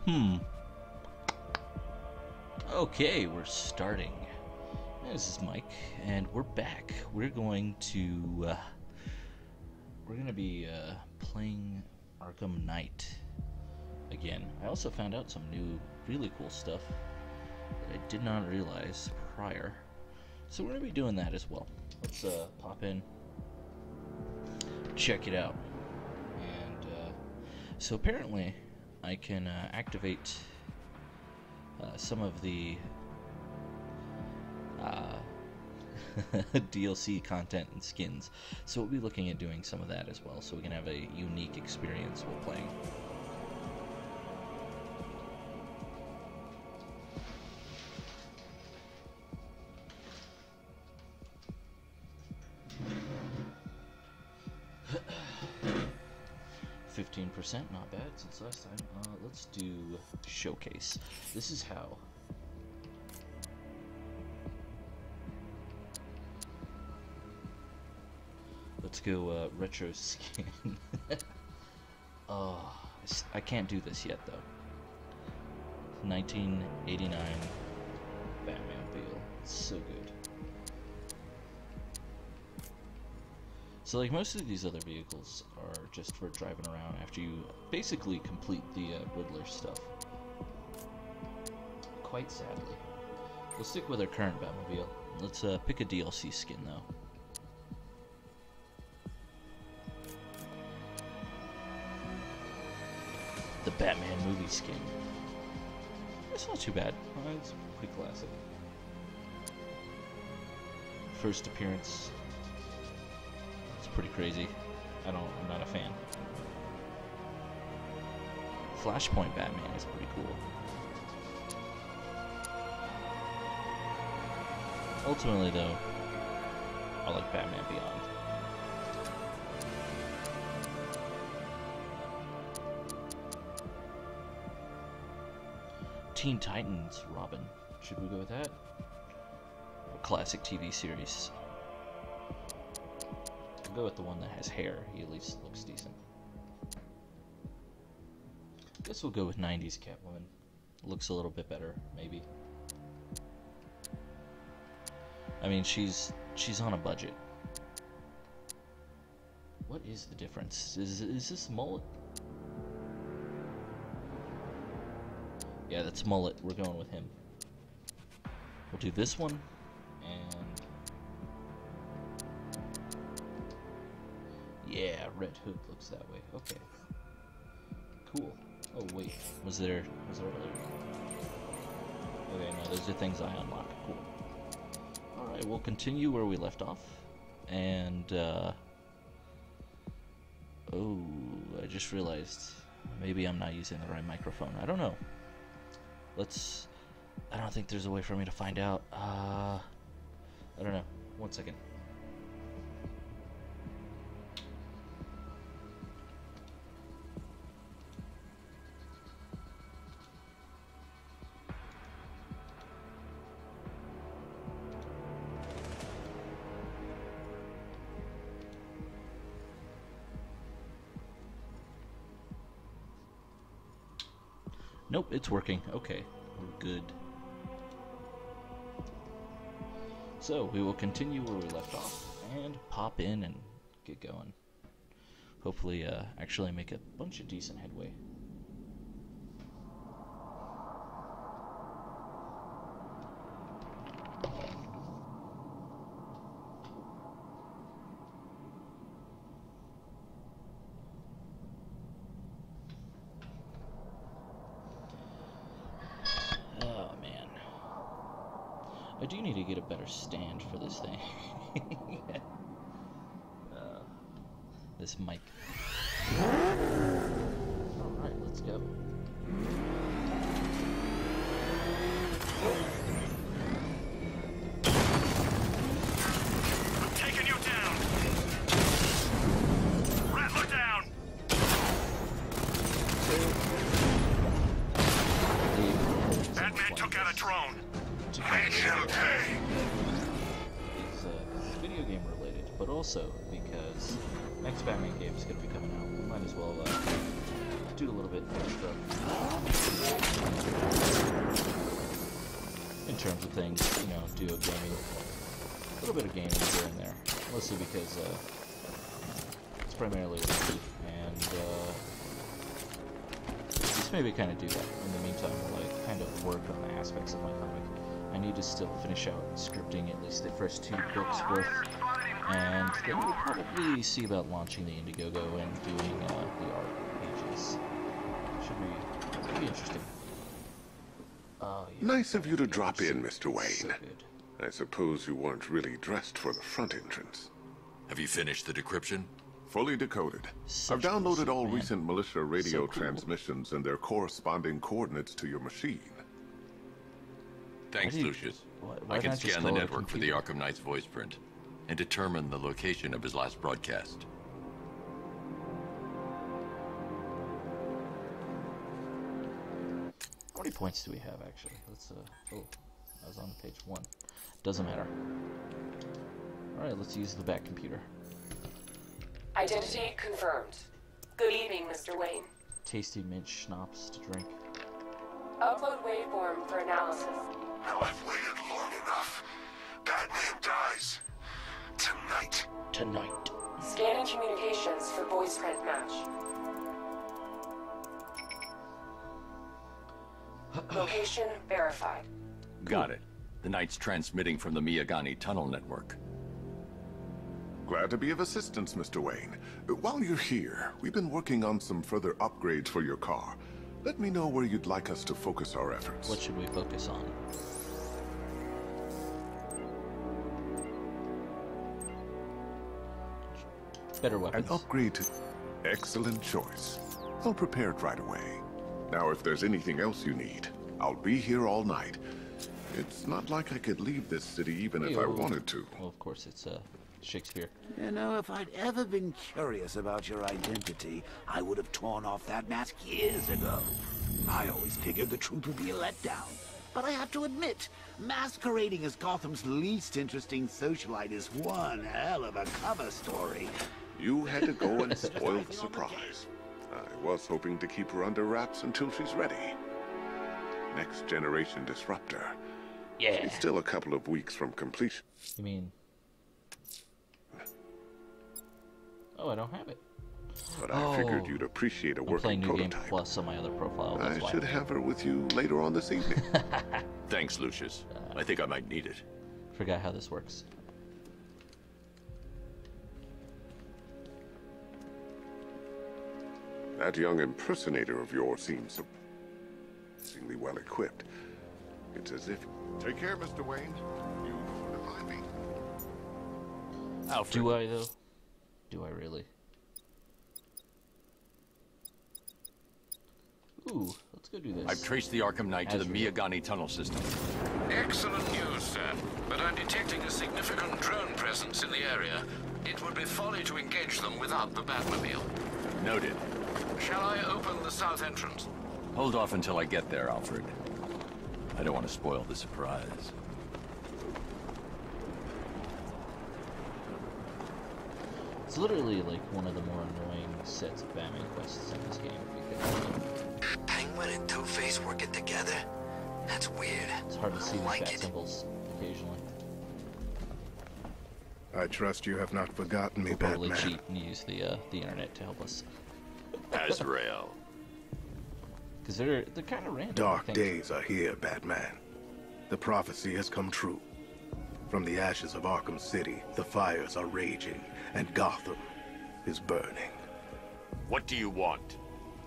Hmm. Okay, we're starting. This is Mike, and we're back. We're going to be playing Arkham Knight again. I also found out some new, really cool stuff that I did not realize prior. So we're gonna be doing that as well. Let's pop in, check it out, and so apparently I can activate some of the DLC content and skins. So we'll be looking at doing some of that as well, so we can have a unique experience while playing. %, not bad since last time. Let's do showcase. This is how. Let's go retro skin. Oh, I can't do this yet though. 1989 Batmobile. It's so good. So like most of these other vehicles are just for driving around after you basically complete the Riddler stuff. Quite sadly. We'll stick with our current Batmobile. Let's pick a DLC skin though. The Batman movie skin. It's not too bad. It's pretty classic. First appearance. Pretty crazy. I'm not a fan. Flashpoint Batman is pretty cool. Ultimately though, I like Batman Beyond. Teen Titans Robin. Should we go with that? A classic TV series. Go with the one that has hair. He at least looks decent. Guess we'll go with 90s Catwoman. Looks a little bit better, maybe. I mean, she's on a budget. What is the difference? Is this mullet? Yeah, that's mullet. We're going with him. We'll do this one and. Yeah, Red Hood looks that way. Okay. Cool. Oh wait, was there other? Okay, no, those are things I unlock. Cool. Alright, we'll continue where we left off. And oh, I just realized maybe I'm not using the right microphone. I don't know. I don't think there's a way for me to find out. I don't know. 1 second. Nope, it's working. Okay, we're good. So, we will continue where we left off and pop in and get going. Hopefully, actually make a bunch of decent headway. I do need to get a better stand for this thing. This mic. Alright, let's go. I'm taking you down! Rattler down! Batman took out a drone. Okay. It's video game related, but also because next Batman game is going to be coming out. We might as well do a little bit extra in terms of things, you know, do a gaming, a little bit of gaming here and there, mostly because it's primarily risky, and just maybe kind of do that in the meantime while I kind of work on the aspects of my comic. I need to still finish out scripting at least the first 2 books worth, and then we'll probably see about launching the Indiegogo and doing the art pages. Should be interesting. Oh, yeah. Nice of you to drop in, Mr. Wayne. So good. I suppose you weren't really dressed for the front entrance. Have you finished the decryption? Fully decoded. Such I've downloaded bullshit, all man. recent militia radio So cool. transmissions and their corresponding coordinates to your machine. Thanks, Why do you- Lucius. why I can not just scan the call it a network for the computer? Arkham Knight's voice print and determine the location of his last broadcast. How many points do we have, actually? Let's, oh, I was on page 1. Doesn't matter. Alright, let's use the back computer. Identity confirmed. Good evening, Mr. Wayne. Tasty mint schnapps to drink. Upload waveform for analysis. Now I've waited long enough. Batman dies. Tonight. Tonight. Scanning communications for voice print match. Location verified. Got it. The Knight's transmitting from the Miyagani tunnel network. Glad to be of assistance, Mr. Wayne. While you're here, we've been working on some further upgrades for your car. Let me know where you'd like us to focus our efforts. What should we focus on? Better An weapons. upgrade to... Excellent choice. I'll prepare it right away. Now, if there's anything else you need, I'll be here all night. It's not like I could leave this city even if I Hey-o. wanted to. Well, of course, it's Shakespeare. You know, if I'd ever been curious about your identity, I would have torn off that mask years ago. I always figured the truth would be a letdown. But I have to admit, masquerading as Gotham's least interesting socialite is one hell of a cover story. You had to go and spoil the surprise. I was hoping to keep her under wraps until she's ready. Next generation disruptor. Yeah. She's still a couple of weeks from completion. You mean... Oh, I don't have it. But I figured you'd appreciate a I'm working playing New Game prototype. Plus on my other profile. That's I why should have her with you later on this evening. Thanks, Lucius. I think I might need it. Forgot how this works. That young impersonator of yours seems surprisingly well equipped. It's as if... Take care, Mr. Wayne. You remind me. Alfred. Do I, though? Do I really? Ooh, let's go do this. I've traced the Arkham Knight to the As real. Miyagani tunnel system. Excellent news, sir. But I'm detecting a significant drone presence in the area. It would be folly to engage them without the Batmobile. Noted. Shall I open the south entrance? Hold off until I get there, Alfred. I don't want to spoil the surprise. It's literally like one of the more annoying sets of Batman quests in this game because Penguin and Two-Face working together? That's weird. it's hard to see the like chat it. symbols occasionally. I trust you have not forgotten me, We'll probably Batman. cheat and use the internet to help us Azrael. because they're kind of random. I Dark think. days are here, Batman. The prophecy has come true. From the ashes of Arkham City, the fires are raging, and Gotham is burning. What do you want?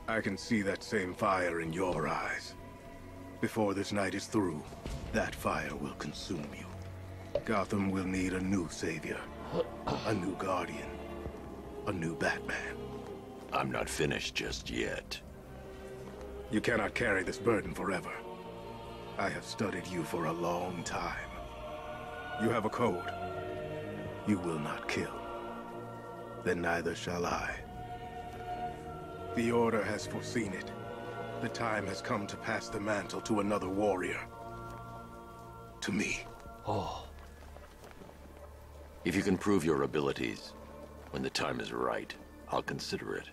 I can see that same fire in your eyes. Before this night is through, that fire will consume you. Gotham will need a new savior, a new guardian, a new Batman. I'm not finished just yet. You cannot carry this burden forever. I have studied you for a long time. You have a code. You will not kill. Then neither shall I. The Order has foreseen it. The time has come to pass the mantle to another warrior. To me. Oh, If you can prove your abilities, when the time is right, I'll consider it.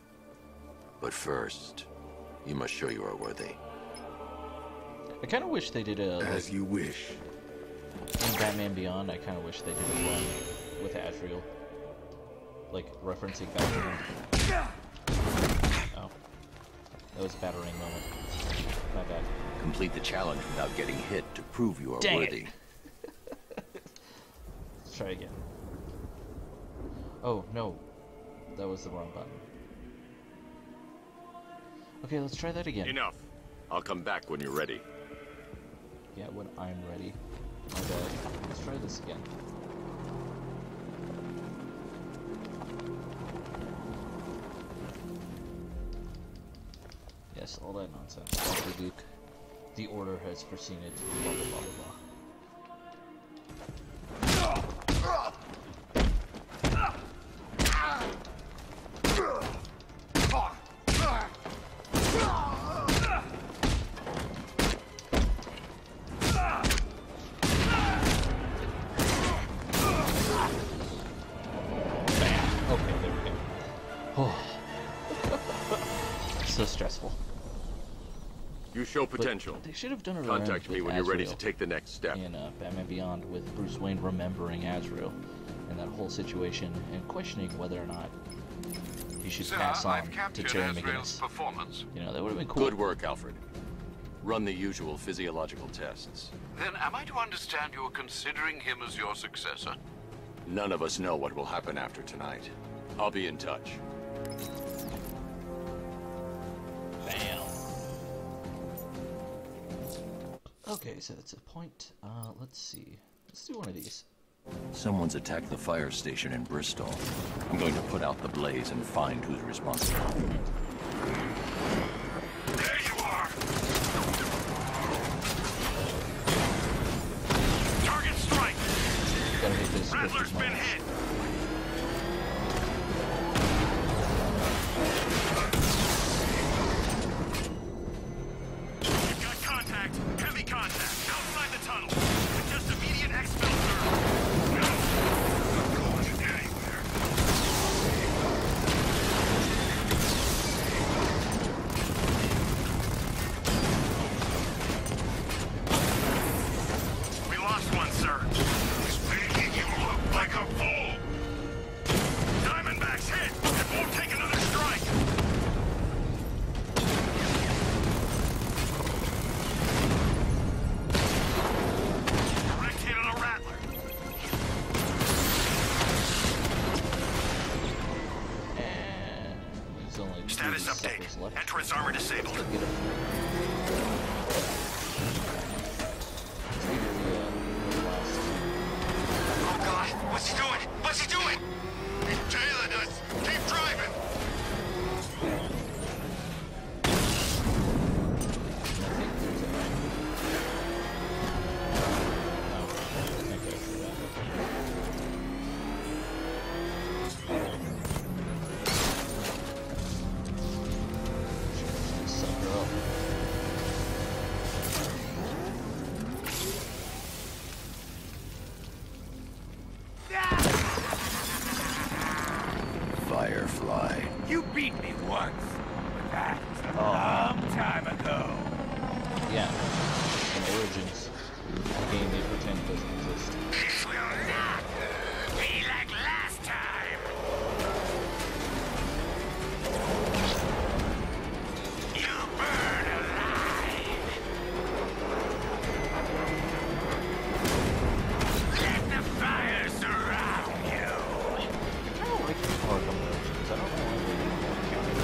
But first, You must show you are worthy. I kind of wish they did a... As you wish. In Batman Beyond, I kind of wish they did a run with Azrael. Like, referencing Batman. Oh. That was a battering moment. My bad. Complete the challenge without getting hit to prove you are Dang worthy. Let's try again. Oh, no. That was the wrong button. Okay, let's try that again. Enough. I'll come back when you're ready. Yeah, when I'm ready. My bad. Let's try this again. Yes, all that nonsense. Dr. Duke. The Order has foreseen it. Blah, blah, blah, blah, blah. So stressful. You show potential. But they should have done a Contact me when you're ready to take the next step. In Batman Beyond, with Bruce Wayne remembering Azrael and that whole situation and questioning whether or not he should pass on to Terry McGinnis. Performance. You know, that would have been cool. Good work, Alfred. Run the usual physiological tests. Then am I to understand you're considering him as your successor? None of us know what will happen after tonight. I'll be in touch. Bam. Okay, so that's a point. Let's see. Let's do one of these. Someone's attacked the fire station in Bristol. I'm going to put out the blaze and find who's responsible. There you are! Target strike! Gotta make this. Rattler's been hit! You've got contact. Heavy contact. Outside the tunnel. With just immediate exfil serve. No! Not going anywhere. We lost one, sir. He's making you look like a fool. Diamondback's hit. It won't take another strike. Direct hit on a Rattler. And there's only two Status suckers update. left. Entrance armor disabled. Let's get it. Let's get the last. Oh God! What's he doing? What's he doing? He's tailing us. Keep driving. I think there's a... Oh, I can't go through that. Suck her up. Firefly. You beat me once, but that was a long time ago. Yeah. In Origins, a game they pretend doesn't exist. This will not be like last time. You burn alive. Let the fire surround you. I don't like Arkham Origins. I don't know why they didn't count it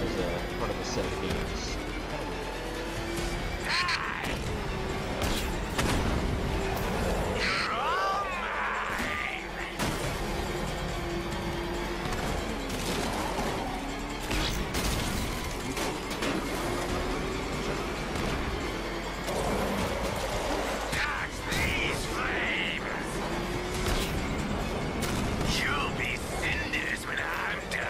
as a part of a set of games. Kind of weird. Die. You're all mine. Touch these flames. You'll be cinders when I'm done.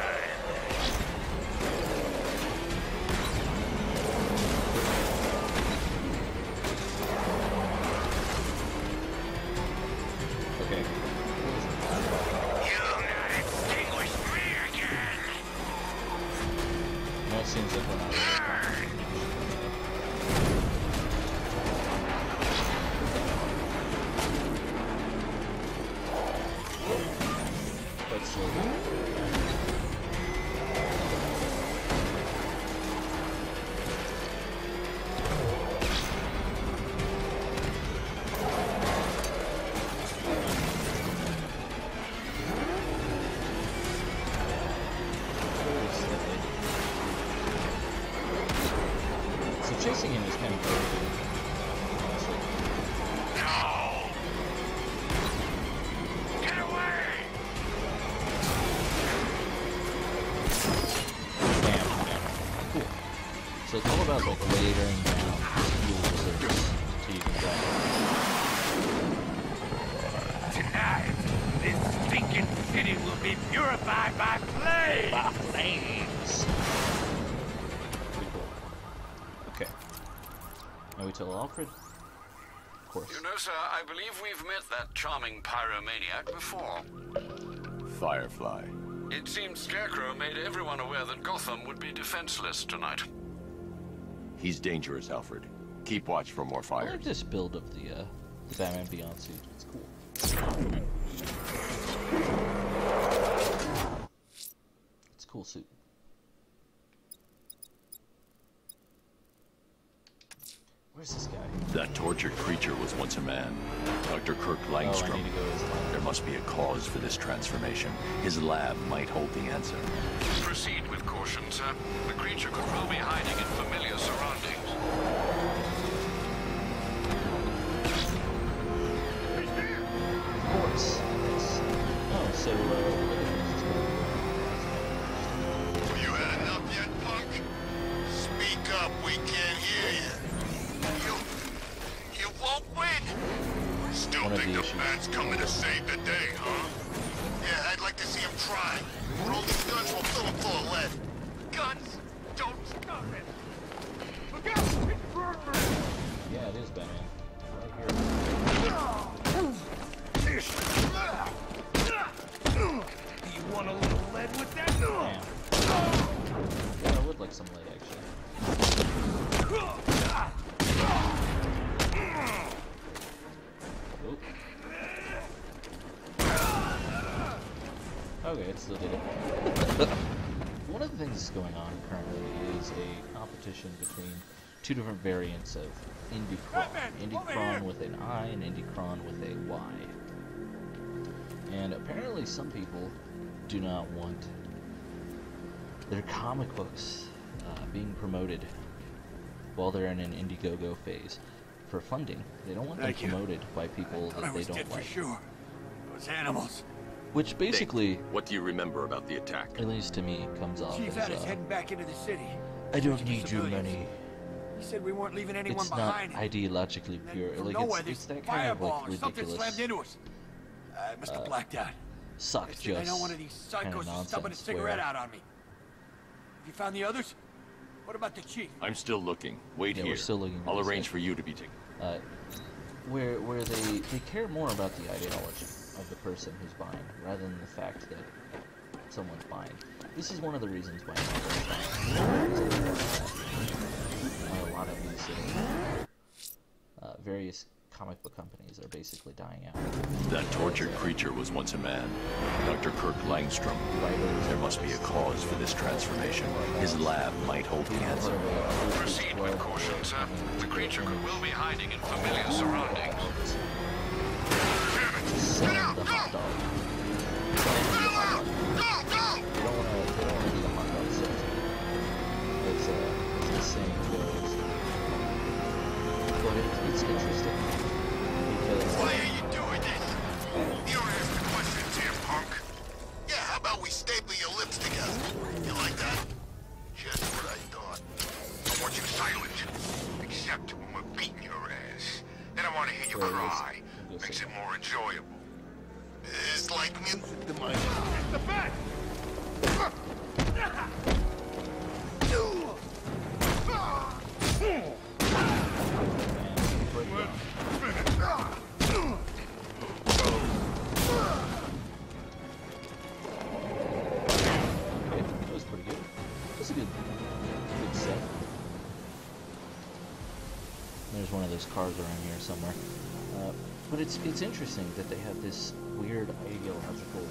seems like we're not really quite slowly. Chasing him is kind of cool, honestly. No! Get away! Damn. Cool. So it's all about like layering down fuel reserves so you can drive. Tonight, this stinking city will be purified by flames. By flames. Pretty cool. Okay. Now we tell Alfred? Of course. You know, sir, I believe we've met that charming pyromaniac before. Firefly. It seems Scarecrow made everyone aware that Gotham would be defenseless tonight. He's dangerous, Alfred. Keep watch for more I fires. like this build of the Batman Beyond suit. It's cool. It's a cool suit. Where's this guy? That tortured creature was once a man. Dr. Kirk Oh, I Langstrom. need to go to his lab. There must be a cause for this transformation. His lab might hold the answer. Proceed with caution, sir. The creature could well be hiding in familiar surroundings. Of course. Yes. Oh, so, Have you had enough yet, punk? Speak up, we can't hear you. You won't win. Still One of think the the issues. bat's coming to save the day, huh? Yeah, I'd like to see him try. But all these guns will fill him full of lead. Guns? Don't stop it. Look out! It's burning! yeah, it is Batman. Right here. You want a little lead with that? Damn. Yeah, I would like some lead, actually. Oop. Okay, it still did it. One of the things that's going on currently is a competition between two different variants of Indicron. Indicron with an I and Indicron with a Y. And apparently some people do not want their comic books being promoted while they're in an Indiegogo phase for funding. They don't want them promoted by people that they don't like. Sure. Those animals. Which basically, What do you remember about the attack? at least to me, comes off Chief had us as, heading back into the city. I don't Searching need your civilians. money. He said we weren't leaving anyone It's not behind. ideologically Then pure. from Like, nowhere, it's this that kind of fireball like or something ridiculous slammed into us. I must have blacked out. suck I said, I just know one of these kind psychos of is stubbing a nonsense cigarette where out on me. Have you found the others? What about the chief? I'm still looking. Wait Yeah, here. we're still looking for I'll this arrange guy. for you to be taken. where they care more about the ideology of the person who's buying rather than the fact that someone's buying. This is one of the reasons why a lot of these various comic book companies are basically dying out. That tortured creature was once a man. Dr. Kirk Langstrom. There must be a cause for this transformation. His lab might hold the answer. Proceed with caution, sir. The creature could well be hiding in familiar surroundings. Selling the hot dog. They don't want to do the hot dog sales. As the saying goes. But it's interesting because Why are you doing this? You don't ask the questions here, punk. Yeah, how about we staple your lips together? You like that? Just what I thought. I want you silent, except when we're beating your ass. Then I want to hear you cry. Makes it more enjoyable. It's like the mind. It's the bat! that was pretty good. That's a good there's one of those cars around here somewhere. But it's interesting that they have this weird ideological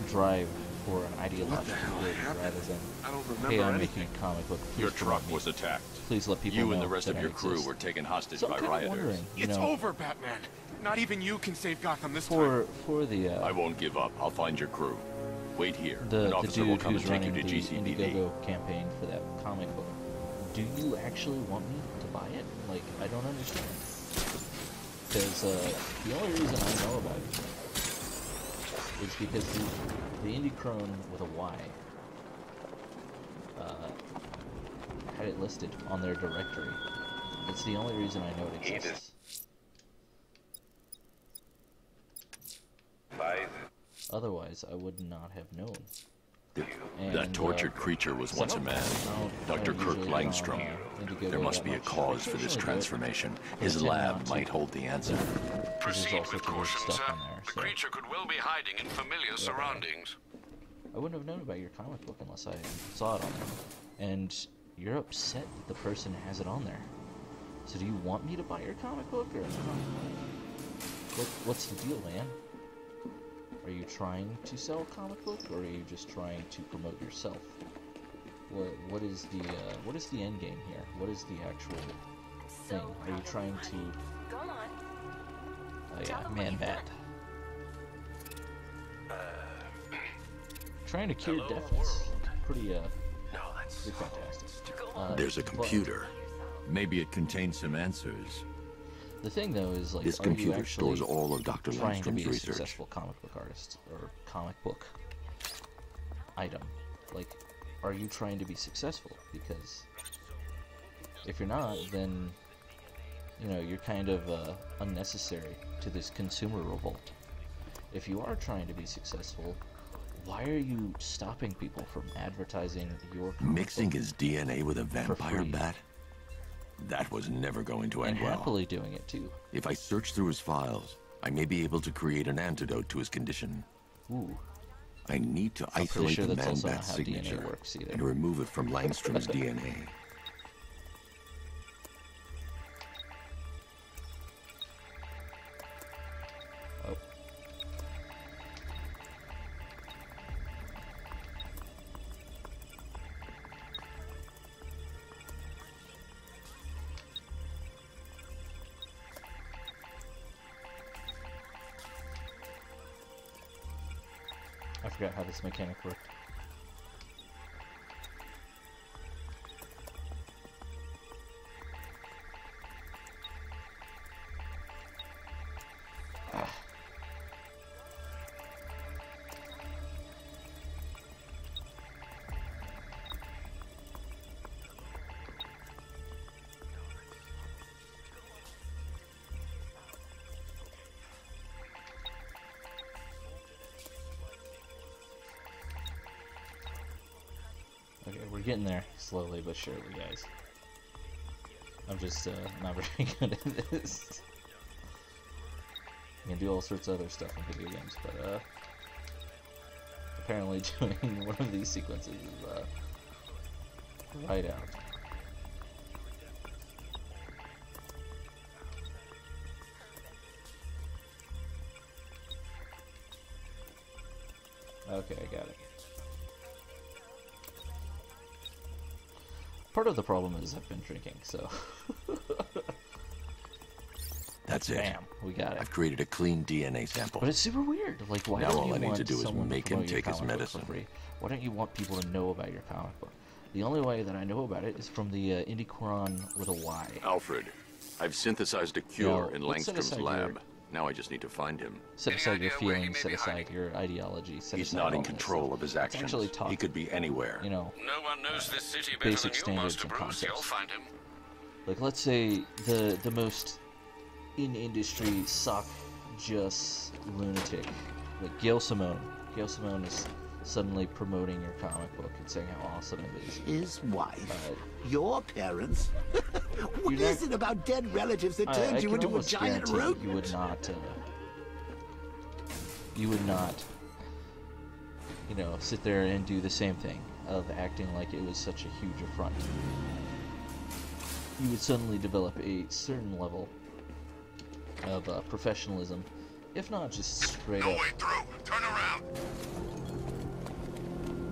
drive for an ideological good rather than, I don't remember hey, I'm anything. making a comic book. Please Your promote truck me. was attacked. Please let people You know and the rest that of I your crew exist. were taken hostage So I'm by kind of rioters. wondering, you It's know, over, Batman. Not even you can save Gotham this time. for the I won't give up. I'll find your crew. Wait here. An the officer will dude come who's and take you running to the GCPD. Indiegogo campaign for that comic book, do you actually want me to buy it? Like, I don't understand. Because the only reason I know about it is because the Indie Crone with a Y had it listed on their directory. It's the only reason I know it exists. Otherwise, I would not have known. That tortured creature was once a man. Dr. Kirk Langstrom. There must be a cause for this transformation. His lab might hold the answer. Proceed with caution, sir. The creature could well be hiding in familiar surroundings. I wouldn't have known about your comic book unless I saw it on there. And you're upset that the person has it on there. So do you want me to buy your comic book or not? What's the deal, man? Are you trying to sell a comic book, or are you just trying to promote yourself? What is the end game here? What is the actual thing? Are you trying to? Go on. Oh yeah, man bat. Trying to cure deafness. Pretty fantastic. There's a computer. Maybe it contains some answers. The thing, though, is like, This are you computer actually stores all of Dr. trying to Langstrom's be a research. successful comic book artist or comic book item? Like, are you trying to be successful? Because if you're not, then you know you're kind of unnecessary to this consumer revolt. If you are trying to be successful, why are you stopping people from advertising your comic Mixing book his DNA with a vampire free? bat? That was never going to and end well. happily doing it too? If I search through his files, I may be able to create an antidote to his condition. Ooh. I need to pretty isolate sure the that's also man-bat not how DNA signature works either. and remove it from Langstrom's DNA. Oh. I forgot how this mechanic worked. Okay, we're getting there, slowly but surely, guys. I'm just not very good at this. I can do all sorts of other stuff in video games, but apparently doing one of these sequences is right out. Okay, I got it. Part of the problem is I've been drinking, so... That's it. Bam, we got it. I've created a clean DNA sample. But it's super weird. Like, why Now don't all you I need want to do is someone to make him promote your take his comic book medicine. for free? Why don't you want people to know about your comic book? The only way that I know about it is from the Indie Quran with a Y. Alfred, I've synthesized a cure Now, in let's set Langstrom's aside lab. your- Now I just need to find him. Set Any aside your idea where he feelings, may set be aside hiding? your ideology, set He's aside not all in that control stuff. of his Let's actions. actually talk, He could be anywhere. you know, No one knows this city better basic than you, standards Master and Bruce. You'll concepts. find him. like, let's say the most in-industry sock just lunatic, like Gail Simone. Gail Simone is suddenly promoting your comic book and saying how awesome it is. His wife? Your parents? What You're is it about dead relatives that I turned you can into a almost giant guarantee rodent? you would not, you know, sit there and do the same thing of acting like it was such a huge affront. you would suddenly develop a certain level of professionalism, if not just straight No up way through. Turn around.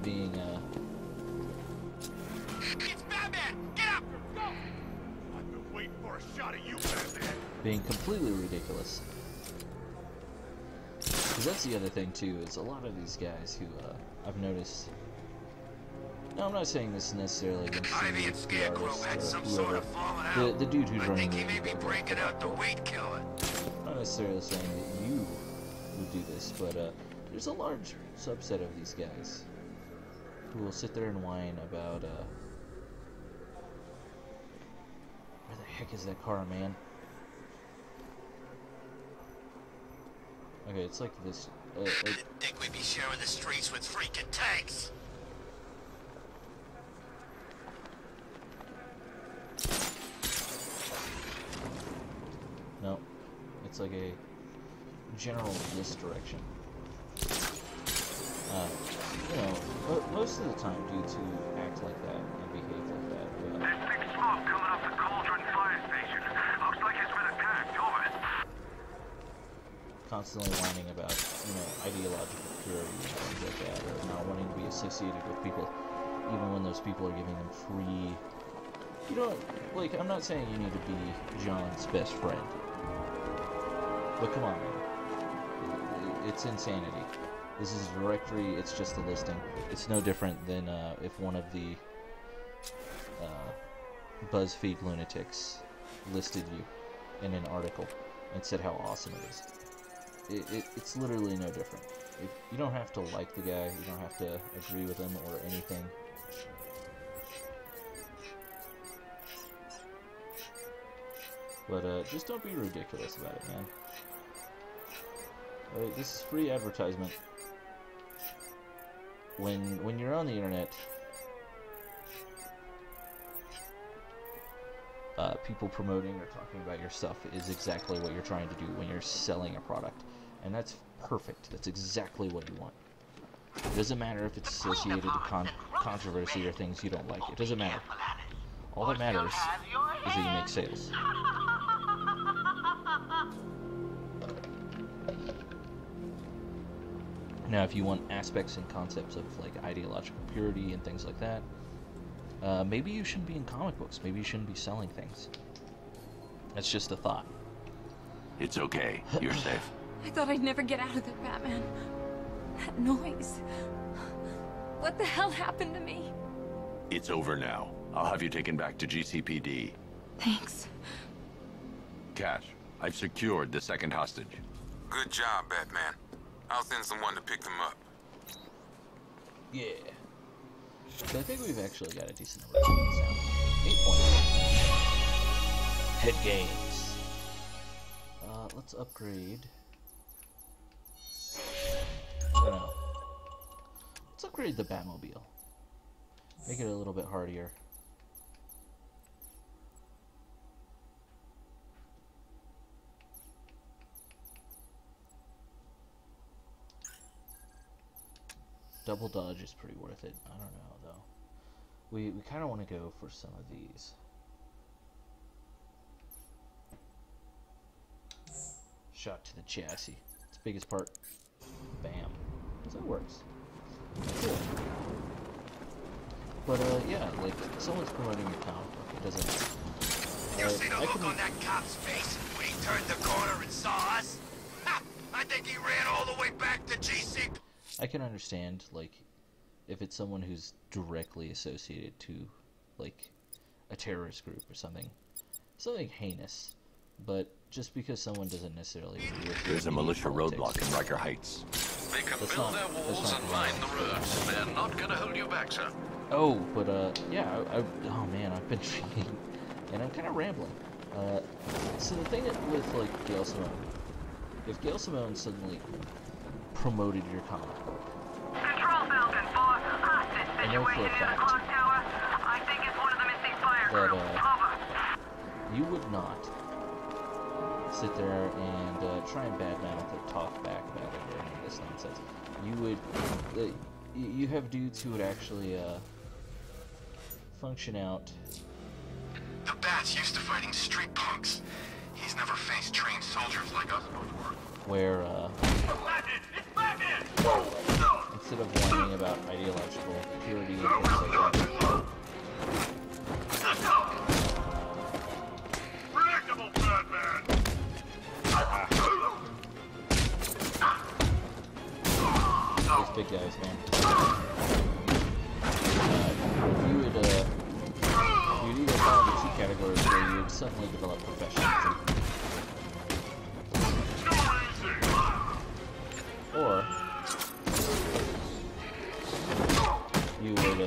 being It's Batman. Get up. Go. I've been waiting for a shot at you, Batman. being completely ridiculous. Because that's the other thing too, is a lot of these guys who I've noticed. No, I'm not saying this necessarily against the artist or whoever. The dude who's running the may be breaking out the weed killer. I'm not necessarily saying that you would do this, but there's a large subset of these guys who will sit there and whine about where the heck is that car, man? Okay, it's like this. Didn't think we'd be sharing the streets with freaking tanks. No, it's like a general this direction. You know, most of the time dudes who act like that and behave like that. There's big smoke coming off the Cauldron fire station. Looks like it's been attacked. Over. Constantly whining about, you know, ideological purity and things like that, or not wanting to be associated with people, even when those people are giving them free. You know, like, I'm not saying you need to be John's best friend, but come on, man. It's insanity. This is a directory, it's just a listing. It's no different than if one of the BuzzFeed lunatics listed you in an article and said how awesome it is. It's literally no different. You don't have to like the guy, you don't have to agree with him or anything. But just don't be ridiculous about it, man. This is free advertisement. When you're on the internet, people promoting or talking about your stuff is exactly what you're trying to do when you're selling a product. And that's perfect. That's exactly what you want. It doesn't matter if it's associated with controversy or things you don't like. It doesn't matter. All that matters is that you make sales. Now, if you want aspects and concepts of like ideological purity and things like that, maybe you shouldn't be in comic books. Maybe you shouldn't be selling things. That's just a thought. It's okay. You're safe. I thought I'd never get out of there, Batman. That noise. What the hell happened to me? It's over now. I'll have you taken back to GCPD. Thanks. Cash, I've secured the second hostage. Good job, Batman. I'll send someone to pick them up. Yeah. So I think we've actually got a decent number of points now. 8 points. Head games. Let's upgrade. I don't know. Let's upgrade the Batmobile. Make it a little bit hardier. Double dodge is pretty worth it. I don't know though. We kind of want to go for some of these. Shot to the chassis. It's the biggest part. Bam. So it works. Cool. But yeah, like someone's promoting your comic book. It doesn't. You see the look on that cop's face when he turned the corner and saw us? Ha! I think he ran all the way back to GC. I can understand, like, if it's someone who's directly associated to, like, a terrorist group or something heinous. But just because someone doesn't necessarily agree with There's a militia roadblock in Riker Heights. They can build their walls and mine the roads. They're not going to hold you back, sir. Oh, but yeah, oh man, I've been reading, and I'm kind of rambling. So the thing with like Gail Simone, if Gail Simone suddenly promoted your comic book, Control building, boss. Hostage I know for a situation in the fact clock tower. I think it's one of the missing fire that groups. Over. you would not sit there and try and badmouth or talk back about it or any of this nonsense. You would, you have dudes who would actually function out The Bat's used to fighting street punks. He's never faced trained soldiers like us before. Where, instead of whining about ideological purity and things like that. Predictable, Batman! Those big guys, man. If you would, you'd either fall into two categories where you would suddenly develop professionalism. Or you would begin to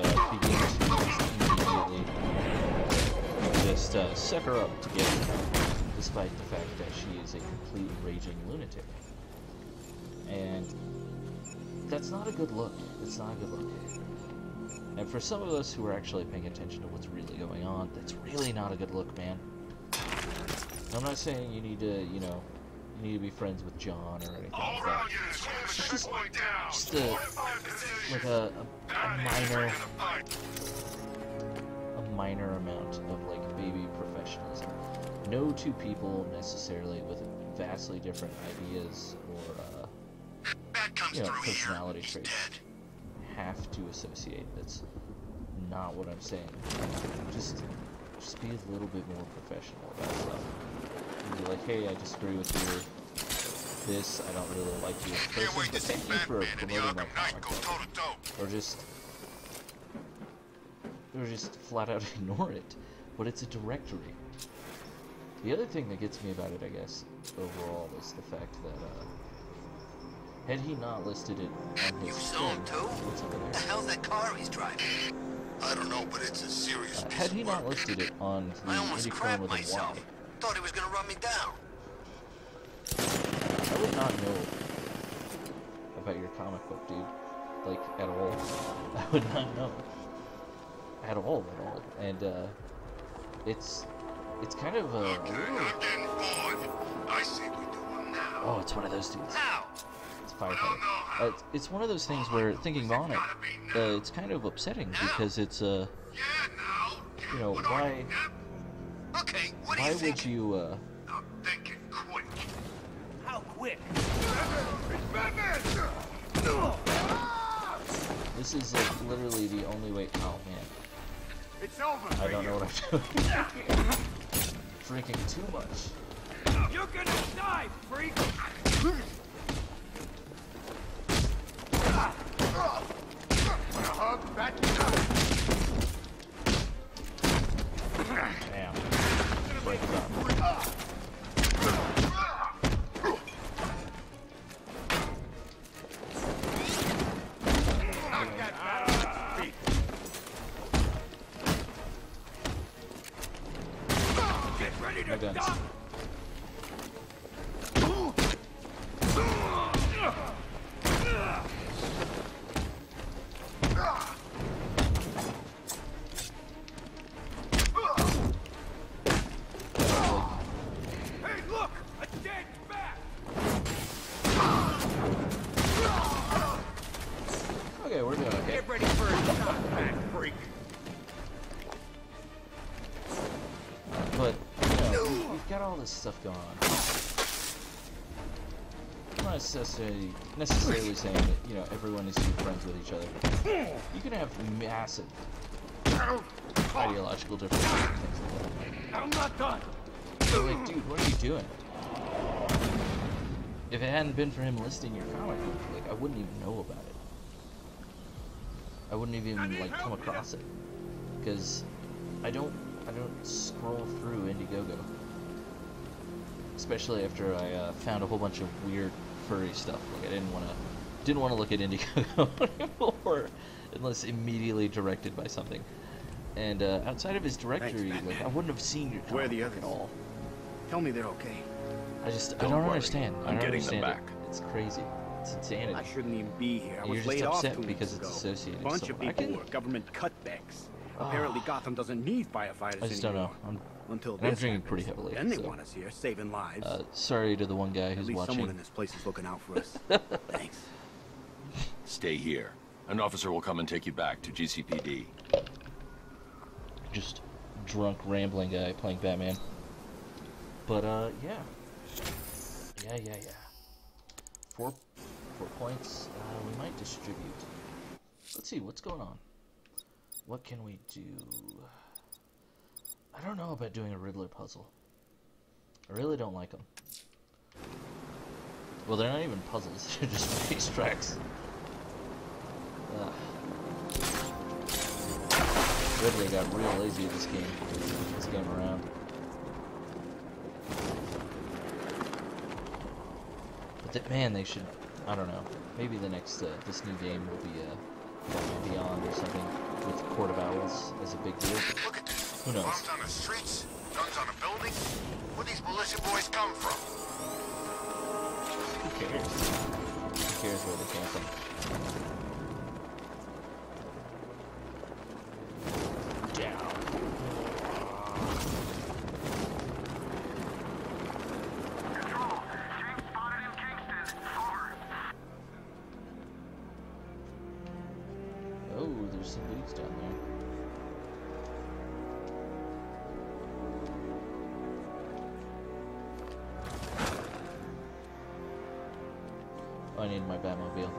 immediately just suck her up together, despite the fact that she is a complete raging lunatic. And that's not a good look. It's not a good look. And for some of us who are actually paying attention to what's really going on, that's really not a good look, man. I'm not saying you need to, you know, you need to be friends with John or anything like that. Just like a minor amount of like baby professionalism. No two people necessarily with vastly different ideas or you know, personality traits have to associate. That's not what I'm saying. Just be a little bit more professional about stuff. Be like, hey, I disagree with you. This, I don't really like you as a person, but thank you for promoting my comic book. Or just flat out ignore it. But it's a directory. The other thing that gets me about it, I guess, overall, is the fact that, had he not listed it on his thing, what's over there? The hell's that car he's driving? I don't know, but it's a serious piece had he of not work. listed it on the Indichrome with a Y, Thought he was gonna run me down. I would not know about your comic book, dude. Like, at all. I would not know. At all. And, it's kind of a little... I'm getting bored. I say we do one now. Oh, it's one of those dudes. How? It's firefighter. It's one of those things where, thinking on it, it's kind of upsetting because it's, you know, why... Okay, what do why you would think? you, I'm thinking quick. How quick? This is like literally the only way. Oh man, It's over. I don't know what I'm doing. Drinking too much. You're gonna die, freak! Want a hug? Back it up. Damn. Break it up. Get ready No to guns. die! Hey, look! A dead bat! Okay, we're doing okay. Get ready for a shot, bat freak! But you know, we've got all this stuff going on. I'm not necessarily saying that, you know, everyone needs to be friends with each other. You can have massive ideological differences and things like that. I'm not done! But like, dude, what are you doing? If it hadn't been for him listing your comic book, like, I wouldn't even know about it. I wouldn't even, like, come across it. Because I don't scroll through Indiegogo. Especially after I found a whole bunch of weird furry stuff. Like, I didn't want to look at Indiegogo anymore unless immediately directed by something. And outside of his directory, Thanks, like, I wouldn't have seen your Where are comic the book at others? all. Tell me they're okay. I don't worry. understand. I I'm don't getting them understand back. it. It's crazy. It's insanity. I shouldn't even be here. I And was you're laid just off upset 2 weeks because it's ago. associated A bunch so of much. I people can- were government cutbacks. Apparently Gotham doesn't need firefighters I just don't anymore. know. Until I'm this drinking happens. pretty heavily. Then they so, want us here, saving lives. sorry to the one guy At who's least watching. someone in this place is looking out for us. Thanks. Stay here. An officer will come and take you back to GCPD. Just drunk, rambling guy playing Batman. But, yeah. Yeah. 4 points. We might distribute. Let's see, what's going on? What can we do? I don't know about doing a Riddler puzzle. I really don't like them. Well, they're not even puzzles, they're just racetracks. Riddler got real lazy this game around. But man, they should, I don't know, maybe the next, this new game will be, Beyond or something, with Court of Owls as a big deal. Look at this. Who knows? Bombs on the streets, guns on a building. Where these militia boys come from? Who cares? Who cares where they came from? Down. Control. James spotted in Kingston. Over. Oh, there's some leads down there. I need my Batmobile.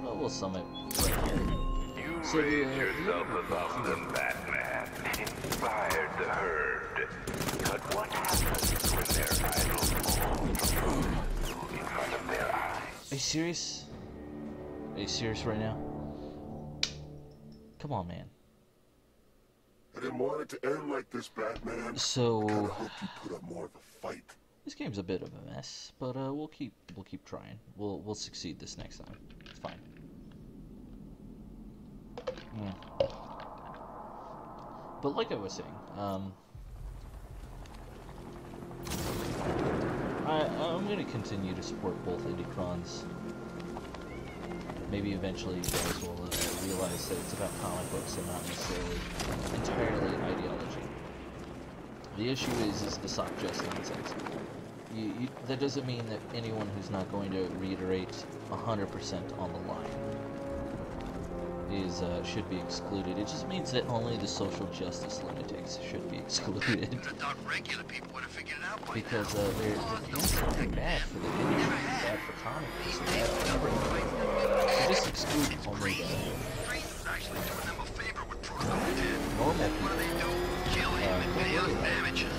Oh, we'll summit right here. You raised yourself above the Batman, inspired the herd. But what happens when their idol falls in front of their eyes? Are you serious? Are you serious right now? Come on, man. I didn't want it to end like this, Batman. So, I kinda hope you put up more of a fight. This game's a bit of a mess, but we'll keep trying. We'll succeed this next time. It's fine. But like I was saying, I'm gonna continue to support both Indiecrons. Maybe eventually you guys will realize that it's about comic books and not necessarily entirely ideology. The issue is the sock just nonsense. That doesn't mean that anyone who's not going to reiterate 100% on the line should be excluded. It just means that only the social justice lunatics should be excluded. I thought regular people would have figured it out by Because now. they're constantly bad for the industry, bad for comics, bad for everything. So just exclude only the Actually doing them a favor with throwing them dead. normal What do they people. do? Kill him and pay us damages.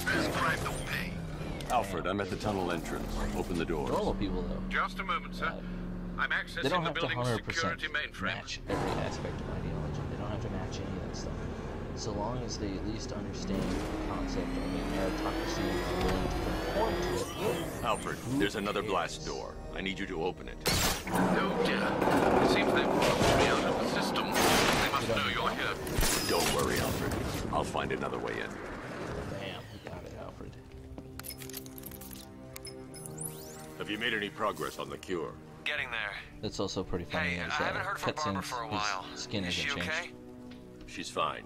Best crime don't pay. Alfred, I'm at the tunnel entrance. Open the door. Normal people, though. Just a moment, sir. I'm They don't accessing the have to building's 100% security mainframe. match every aspect of ideology. They don't have to match any of that stuff. So long as they at least understand the concept of a meritocracy and are willing to conform to it. Alfred, there's another blast door. I need you to open it. Oh dear. It seems they've blocked me out of the system. They must know you're here. Don't worry, Alfred. I'll find another way in. Bam, we got it, Alfred. Have you made any progress on the cure? Getting there. That's also pretty funny. Hey, as, I haven't heard from Barbara for a while. His skin Is hasn't she changed. okay? She's fine.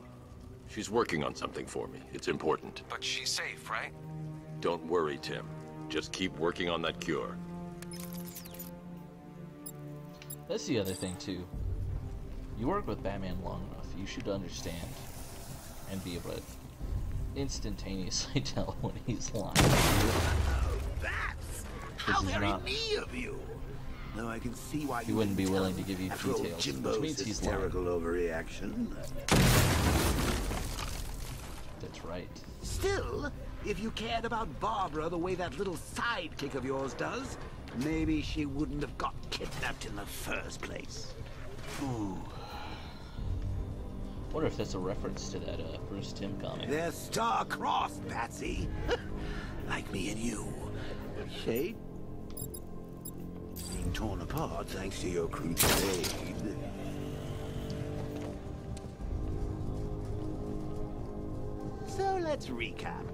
She's working on something for me. It's important. But she's safe, right? Don't worry, Tim. Just keep working on that cure. That's the other thing, too. You work with Batman long enough, you should understand and be able to instantaneously tell when he's lying. Oh, that's how This is very not- me of you. Though I can see why He you wouldn't be tell willing to give you after old details, which Jimbo's means he's lying. hysterical overreaction. That's right. Still, if you cared about Barbara the way that little sidekick of yours does, maybe she wouldn't have got kidnapped in the first place. Ooh. Wonder if that's a reference to that Bruce Timm comic. They're star-crossed, Patsy. Like me and you. Shade? Being torn apart thanks to your crusade. So let's recap.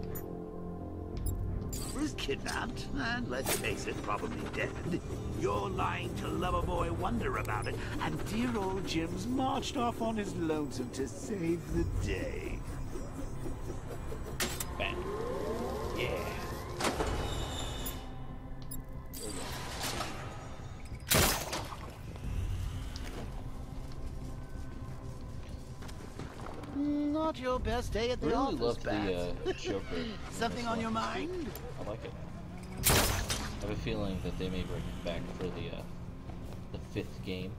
Bruce kidnapped, and let's face it, probably dead. You're lying to Loverboy Wonder about it, and dear old Jim's marched off on his lonesome to save the day. Bang. Yeah. Not your best day at the really office, love Bats. the Joker. Something on your mind? I like it. I have a feeling that they may bring it back for the 5th game,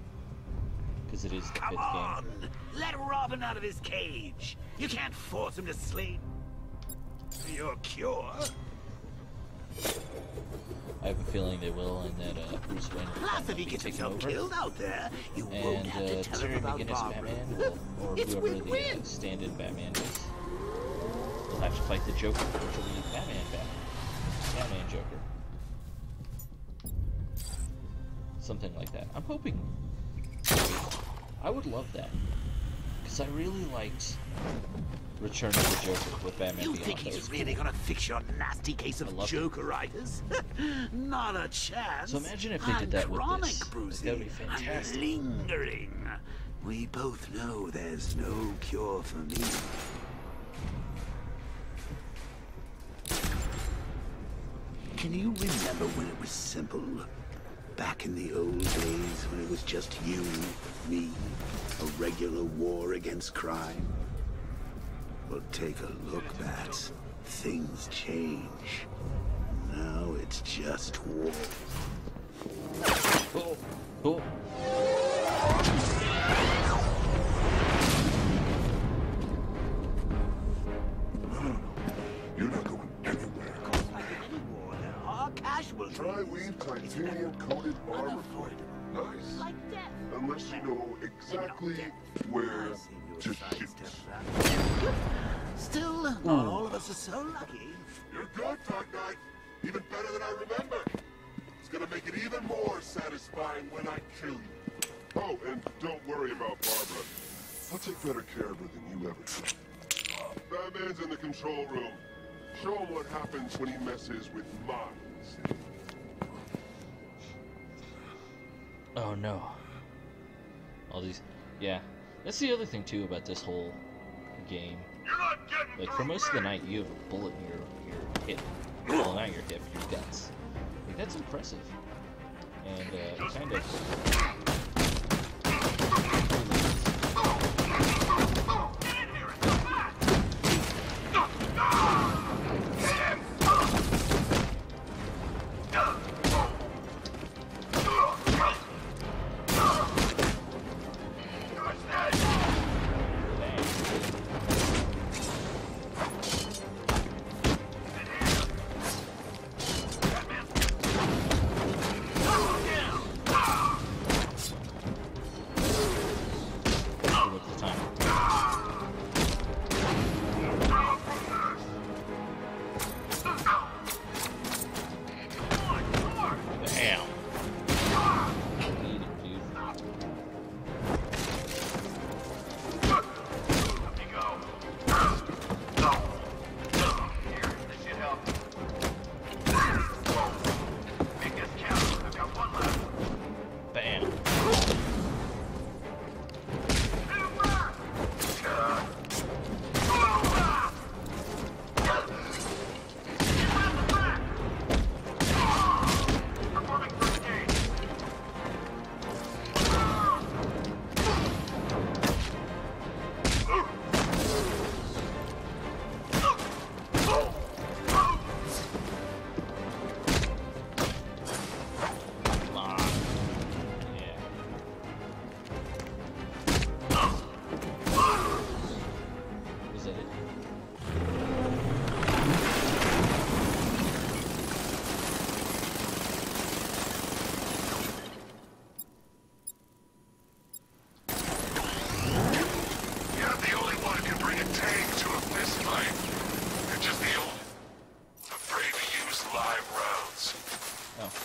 because it is the 5th game. Come on! Let Robin out of his cage! You can't force him to sleep. Your cure. I have a feeling they will, and that Bruce Wayne Plus, if he gets himself killed out there, you won't have to tell him Terry about McGinnis Barbara. Batman, or It's whoever win-win. the stand-in Batman is, will have to fight the Joker, which will be Batman Joker. Something like that. I'm hoping. I would love that, because I really liked Return of the Joker with Batman You Beyond. think he's really gonna fix your nasty case of Jokeritis? Not a chance. So imagine if they did that with chronic, this. Brucey. That would be fantastic. I'm lingering. We both know there's no cure for me. Can you remember when it was simple? Back in the old days when it was just you, me, a regular war against crime? Well, take a look, Bats. Things change. Now it's just war. Oh, oh. You're not going anywhere. Our casual Tri-weave titanium-coated armor plate. Nice. Unless you know exactly where to shoot. Still, not all of us are so lucky. You're good, Dark Knight. Even better than I remember. It's gonna make it even more satisfying when I kill you. Oh, and don't worry about Barbara. I'll take better care of her than you ever did. Batman's in the control room. Show him what happens when he messes with minds. Oh no. All these, yeah. That's the other thing too about this whole game. Like for most of the night, you have a bullet in your hip. Well, not your hip, your guts. Like, that's impressive. And kind of.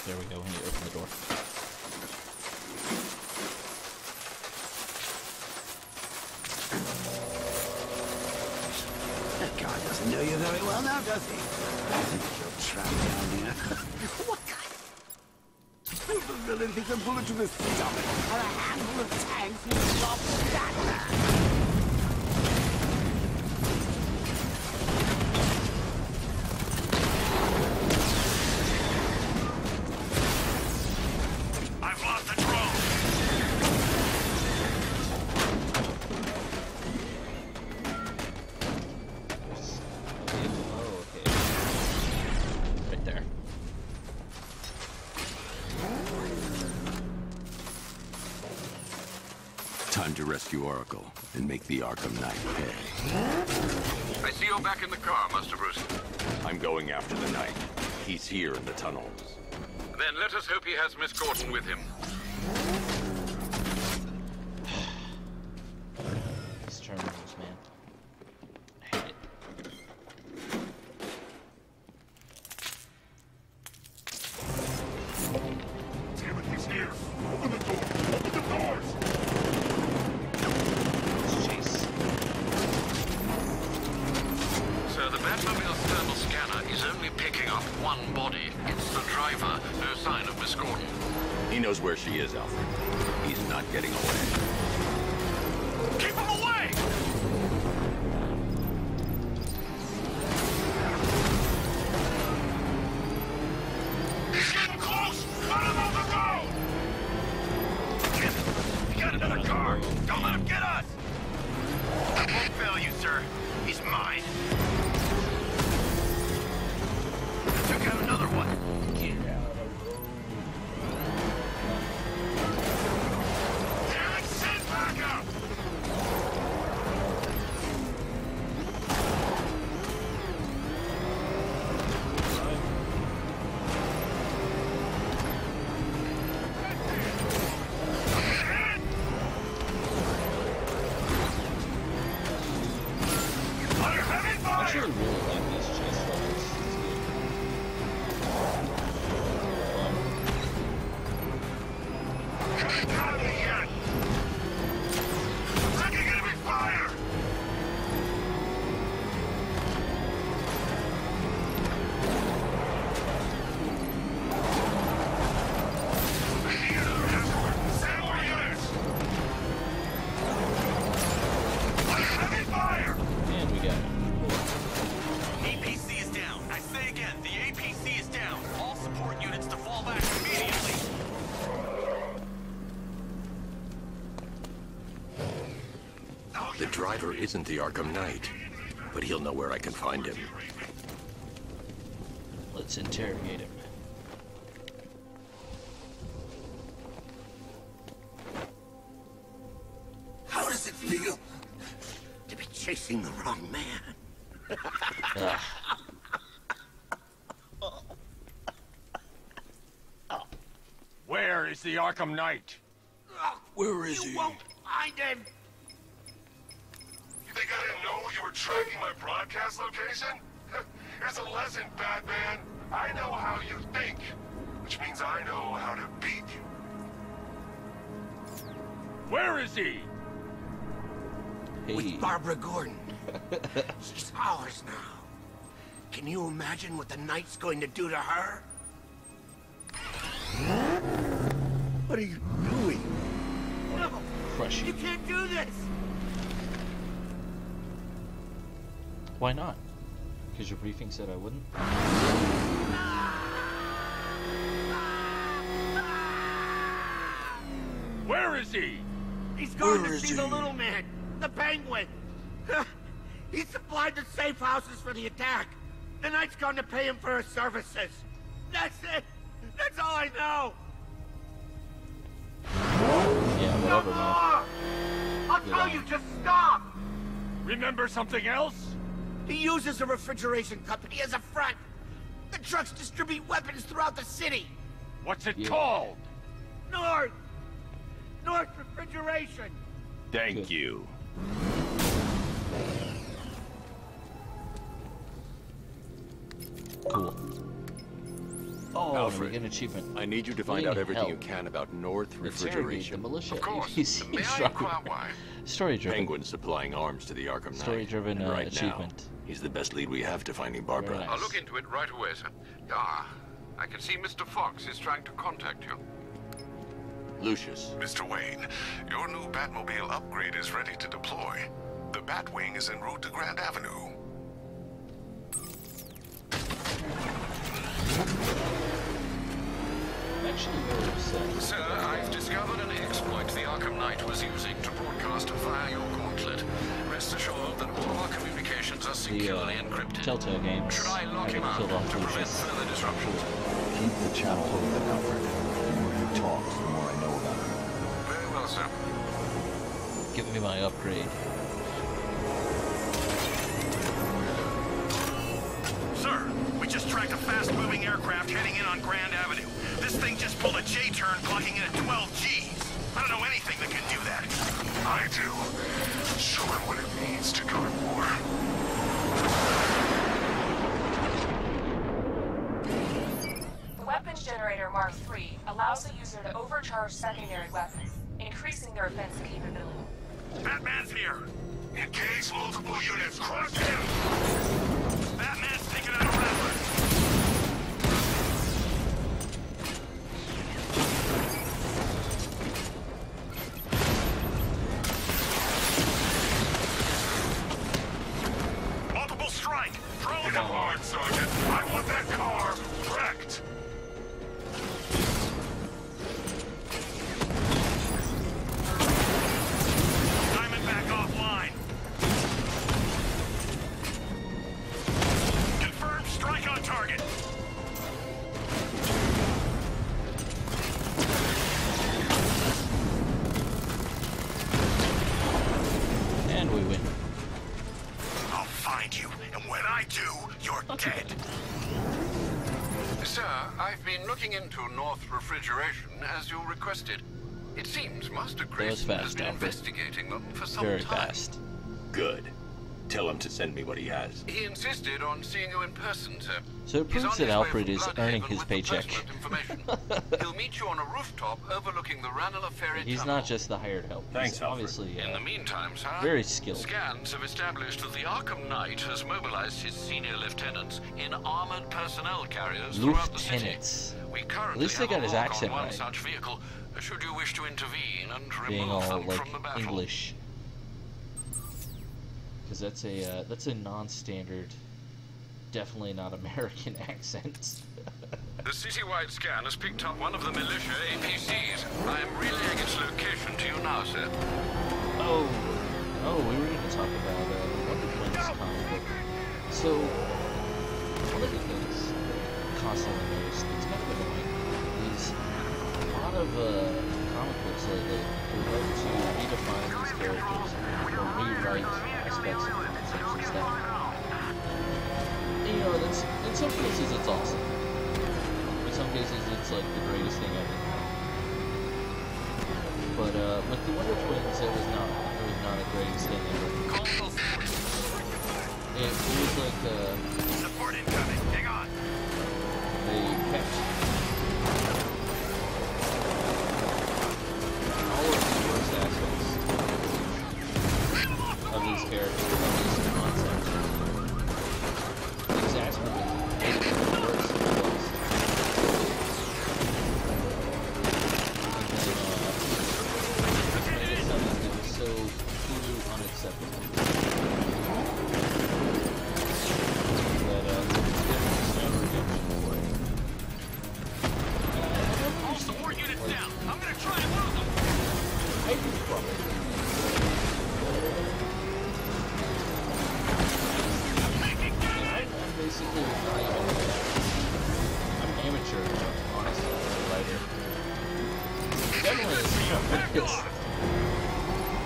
There we go, when you open the door. That guy doesn't know you very well now, does he? I think you're trapped down here. What kind of... The villain thinks a bullet to the stomach and a handful of tanks will stop that man. to rescue Oracle and make the Arkham Knight pay. I see you're back in the car, Master Bruce. I'm going after the Knight. He's here in the tunnels. Then let us hope he has Miss Gordon with him. These terminals, man. I hate it. Damn it, he's here! Open the door! Open the doors! Let's chase. So the Batmobile's thermal scanner is only picking up one body. It's the driver. No sign of Miss Gordon. He knows where she is, Alfred. He's not getting away. Keep him away! He's getting close! Let him on the road! We got another car! Don't let him get us! I won't fail you, sir. He's mine. I took out another one. Damn it, send back up! I actually really like these chase levels. It's Out of the yet! Taking enemy fire! Send more units! Heavy fire! And we got it. APC is down. I say again, the APC is down. All support units to fall back immediately. The driver isn't the Arkham Knight, but he'll know where I can find him. Let's interrogate him. How does it feel to be chasing the wrong man? Where is the Arkham Knight? Where is he? You won't find him! You think I didn't know you were tracking my broadcast location? Here's a lesson, Batman. I know how you think, which means I know how to beat you. Where is he? With Barbara Gordon. She's ours now. Can you imagine what the Knight's going to do to her? What are you doing? No! Crush You can't do this! Why not? Because your briefing said I wouldn't? Where is he? He's going to see the little man, the Penguin. He supplied the safe houses for the attack. The Knight's going to pay him for his services. That's it. That's all I know. Yeah, whatever, man. I'll tell you, just stop. Remember something else? He uses a refrigeration company as a front. The trucks distribute weapons throughout the city. What's it called? North Refrigeration. Thank you. Cool. Oh, Alfred, we get an achievement. I need you to find out everything you can about North Refrigeration. The militia. Of course. He's May I inquire why? Story-driven. Penguin's supplying arms to the Arkham Knight. Story-driven And right achievement. now, he's the best lead we have to finding Barbara. Very I'll look into it right away, sir. Ah, I can see Mr. Fox is trying to contact you. Lucius. Mr. Wayne, your new Batmobile upgrade is ready to deploy. The Batwing is en route to Grand Avenue. Actually, very upset. Sir, I've discovered an exploit the Arkham Knight was using to broadcast via your gauntlet. Rest assured that all our communications are securely encrypted. Telltale Games. Should I lock him up to prevent further disruptions? Keep the channel open, Alfred. The more he talks, the more I know about him. Very well, sir. Give me my upgrade. Sir, we just tracked a fast-moving aircraft heading in on Grand Avenue. This thing just pulled a J-turn, clocking in at 12 Gs. I don't know anything that can do that. I do. Show him what it means to go to war. The weapons generator Mark III allows the user to overcharge secondary weapons, increasing their offensive capability. Batman's here. Engage multiple units. Crush him. Batman's taking out a Rattler. Multiple strike. Drone Come on, Sergeant. I want that car wrecked. Diamondback offline. Confirmed strike on target. And we win. I'll find you, and when I do, you're dead. Sir, I've been looking into North Refrigeration as you requested. It seems Master Grayson has been investigating them for some Very time. fast. Good. Tell him to send me what he has. He insisted on seeing you in person, sir. So it He's proves on that his way Alfred from is Bloodhaven earning his with the paycheck. pertinent information. He'll meet you on a rooftop overlooking the Ranelagh Ferry He's Tunnel. not just the hired help. Thanks, He's Alfred. obviously In the meantime, sir, very skilled. scans have established that the Arkham Knight has mobilized his senior lieutenants in armored personnel carriers throughout the city. Lieutenants. We currently At least they have got a his lock accent on one right. such vehicle. Should you wish to intervene and Being remove all them like from the battle. English. Because that's a non-standard, definitely not American accent. The citywide scan has picked up one of the militia APCs. I am relaying its location to you now, sir. Oh, we were going to talk about the Wonder Twins comic book. So, one of the things constantly noticed, it's kind of annoying, is a lot of comic books lately would like to redefine these characters or rewrite aspects of concepts and stuff. And, you know, that's, in some cases it's awesome. In some cases it's like the greatest thing ever. But with the Wonder Twins, it was not the greatest thing ever. It was like Support incoming. Hang on. they kept all of the worst aspects of these characters, of these concepts. Exacerbated the worst and worst. And then just made it something that was so truly unacceptable. That it's never redemption for it. All support units down. I'm gonna try and move them. I can probably. I'm basically not even. I'm amateur, honestly, as a writer. Definitely as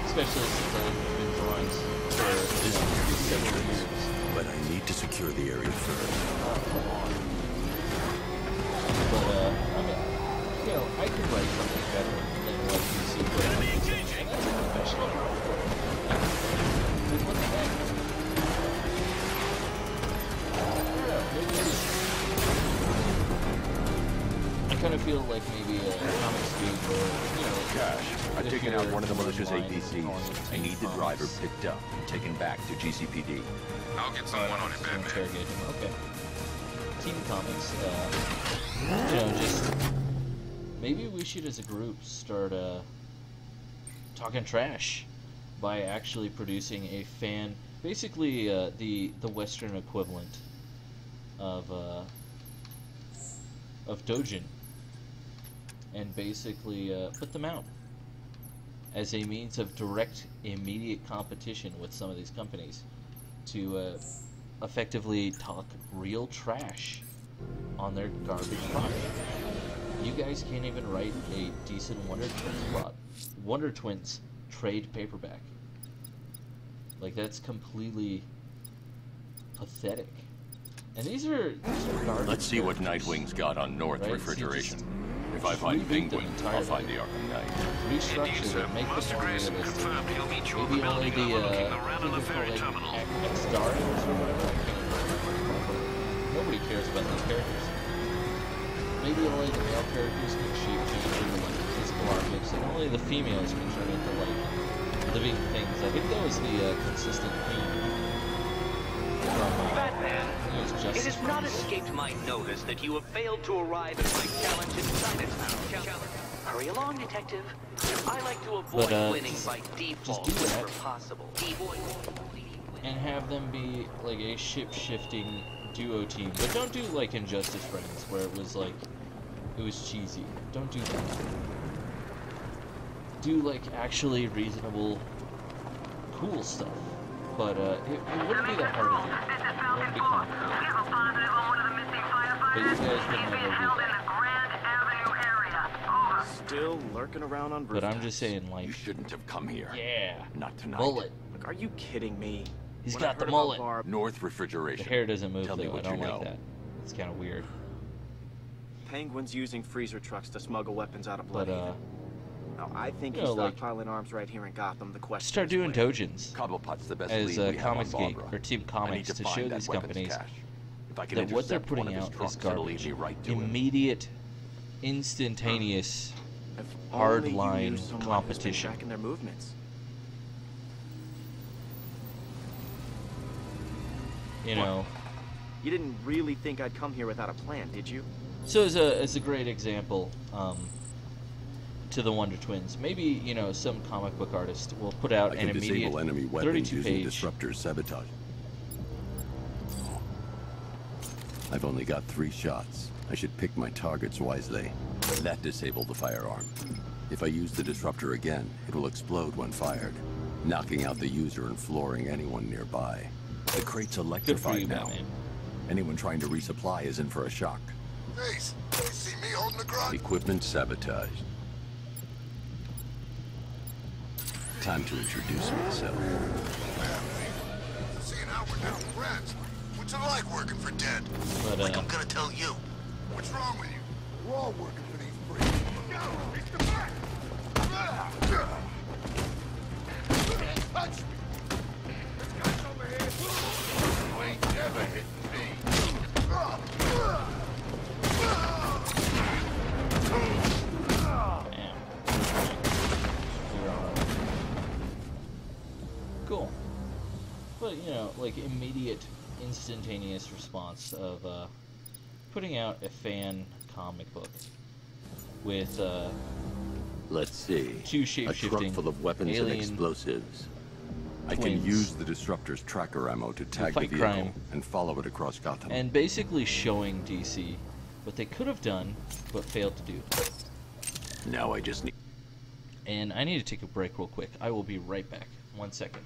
especially since I've been drawings for several years. But I need to secure the area first. But I mean, you know, I can write something better than what you see for and that's a professional art form. Like, what the heck? I kind of feel like maybe a comic speed where, you know, Gosh, I've if taken you're out one of the militia's online APCs. I need the driver picked up and taken back to GCPD. I'll get someone on it, Batman. Interrogate him. Okay. TV Comics, you know, just maybe we should as a group start talking trash by actually producing a fan, basically the Western equivalent of Dojin, and basically put them out as a means of direct, immediate competition with some of these companies to effectively talk real trash on their garbage product. You guys can't even write a decent Wonder Twins trade paperback. Like, that's completely pathetic. And these are garbage. Let's see what characters, Nightwing's got on North right? Refrigeration. So if I find Penguin, I'll find the Arkham Knight. Restructure it, make them more realistic. Maybe only the X-Stars or whatever. Nobody cares about those characters. Maybe only the male characters can shape-change into like physical objects, and only the females can turn into like living things. I think that was the consistent theme from Batman, it has not Friends. escaped my notice that you have failed to arrive at my challenge in Chinatown. Hurry along, detective. I like to avoid winning by default whenever possible. And have them be like a ship-shifting duo team, but don't do like Injustice Friends, where it was like, it was cheesy. Don't do that. Do like actually reasonable, cool stuff. But it wouldn't be that hard to do. It wouldn't be complicated. But you guys would never do that. Still lurking around on But I'm just saying, like, you shouldn't have come here. Yeah. Not tonight. Mullet. Like, are you kidding me? He's When got I the heard mullet. about Barb, North Refrigeration. The hair doesn't move Tell me though. I what don't you like know. that. It's kind of weird. Penguin's using freezer trucks to smuggle weapons out of But Bloodhaven. Now, I think you he's know, like, stockpiling arms right here in Gotham. The question start is doing where. dojins Cobblepot's the best as lead we have on Comicsgate Barbara. or Team I need Comics to find show that these weapons companies cache. If I can that what they're intercept one putting of his out is trucks, it'll lead garbage. me right to him. Immediate, instantaneous, Only you hardline knew someone who's been competition. tracking their movements. You know. You didn't really think I'd come here without a plan, did you? So as a great example to the Wonder Twins, maybe, you know, some comic book artist will put out I an can immediate disable enemy weapons using 32-page disruptor sabotage. I've only got 3 shots. I should pick my targets wisely. That disabled the firearm. If I use the disruptor again, it will explode when fired, knocking out the user and flooring anyone nearby. The crate's electrified now. Batman. Anyone trying to resupply is in for a shock. Ace, you see me holding the grunt? Equipment sabotaged. Time to introduce myself. Seeing how we're now friends, what's it like working for Dead? But, like I'm gonna tell you. What's wrong with you? We're all working for these freaks. Go! Reach the back! Touch me! This guy's over here. You ain't never hit me. Cool. But, you know, like, immediate, instantaneous response of putting out a fan comic book with Let's see. 2 A shape-shifting truck full of weapons and alien explosives. I can twins use the disruptor's tracker ammo to tag the fight vehicle crime. and follow it across Gotham. and basically showing DC what they could have done but failed to do. Now I just need... And I need to take a break real quick. I will be right back. 1 second.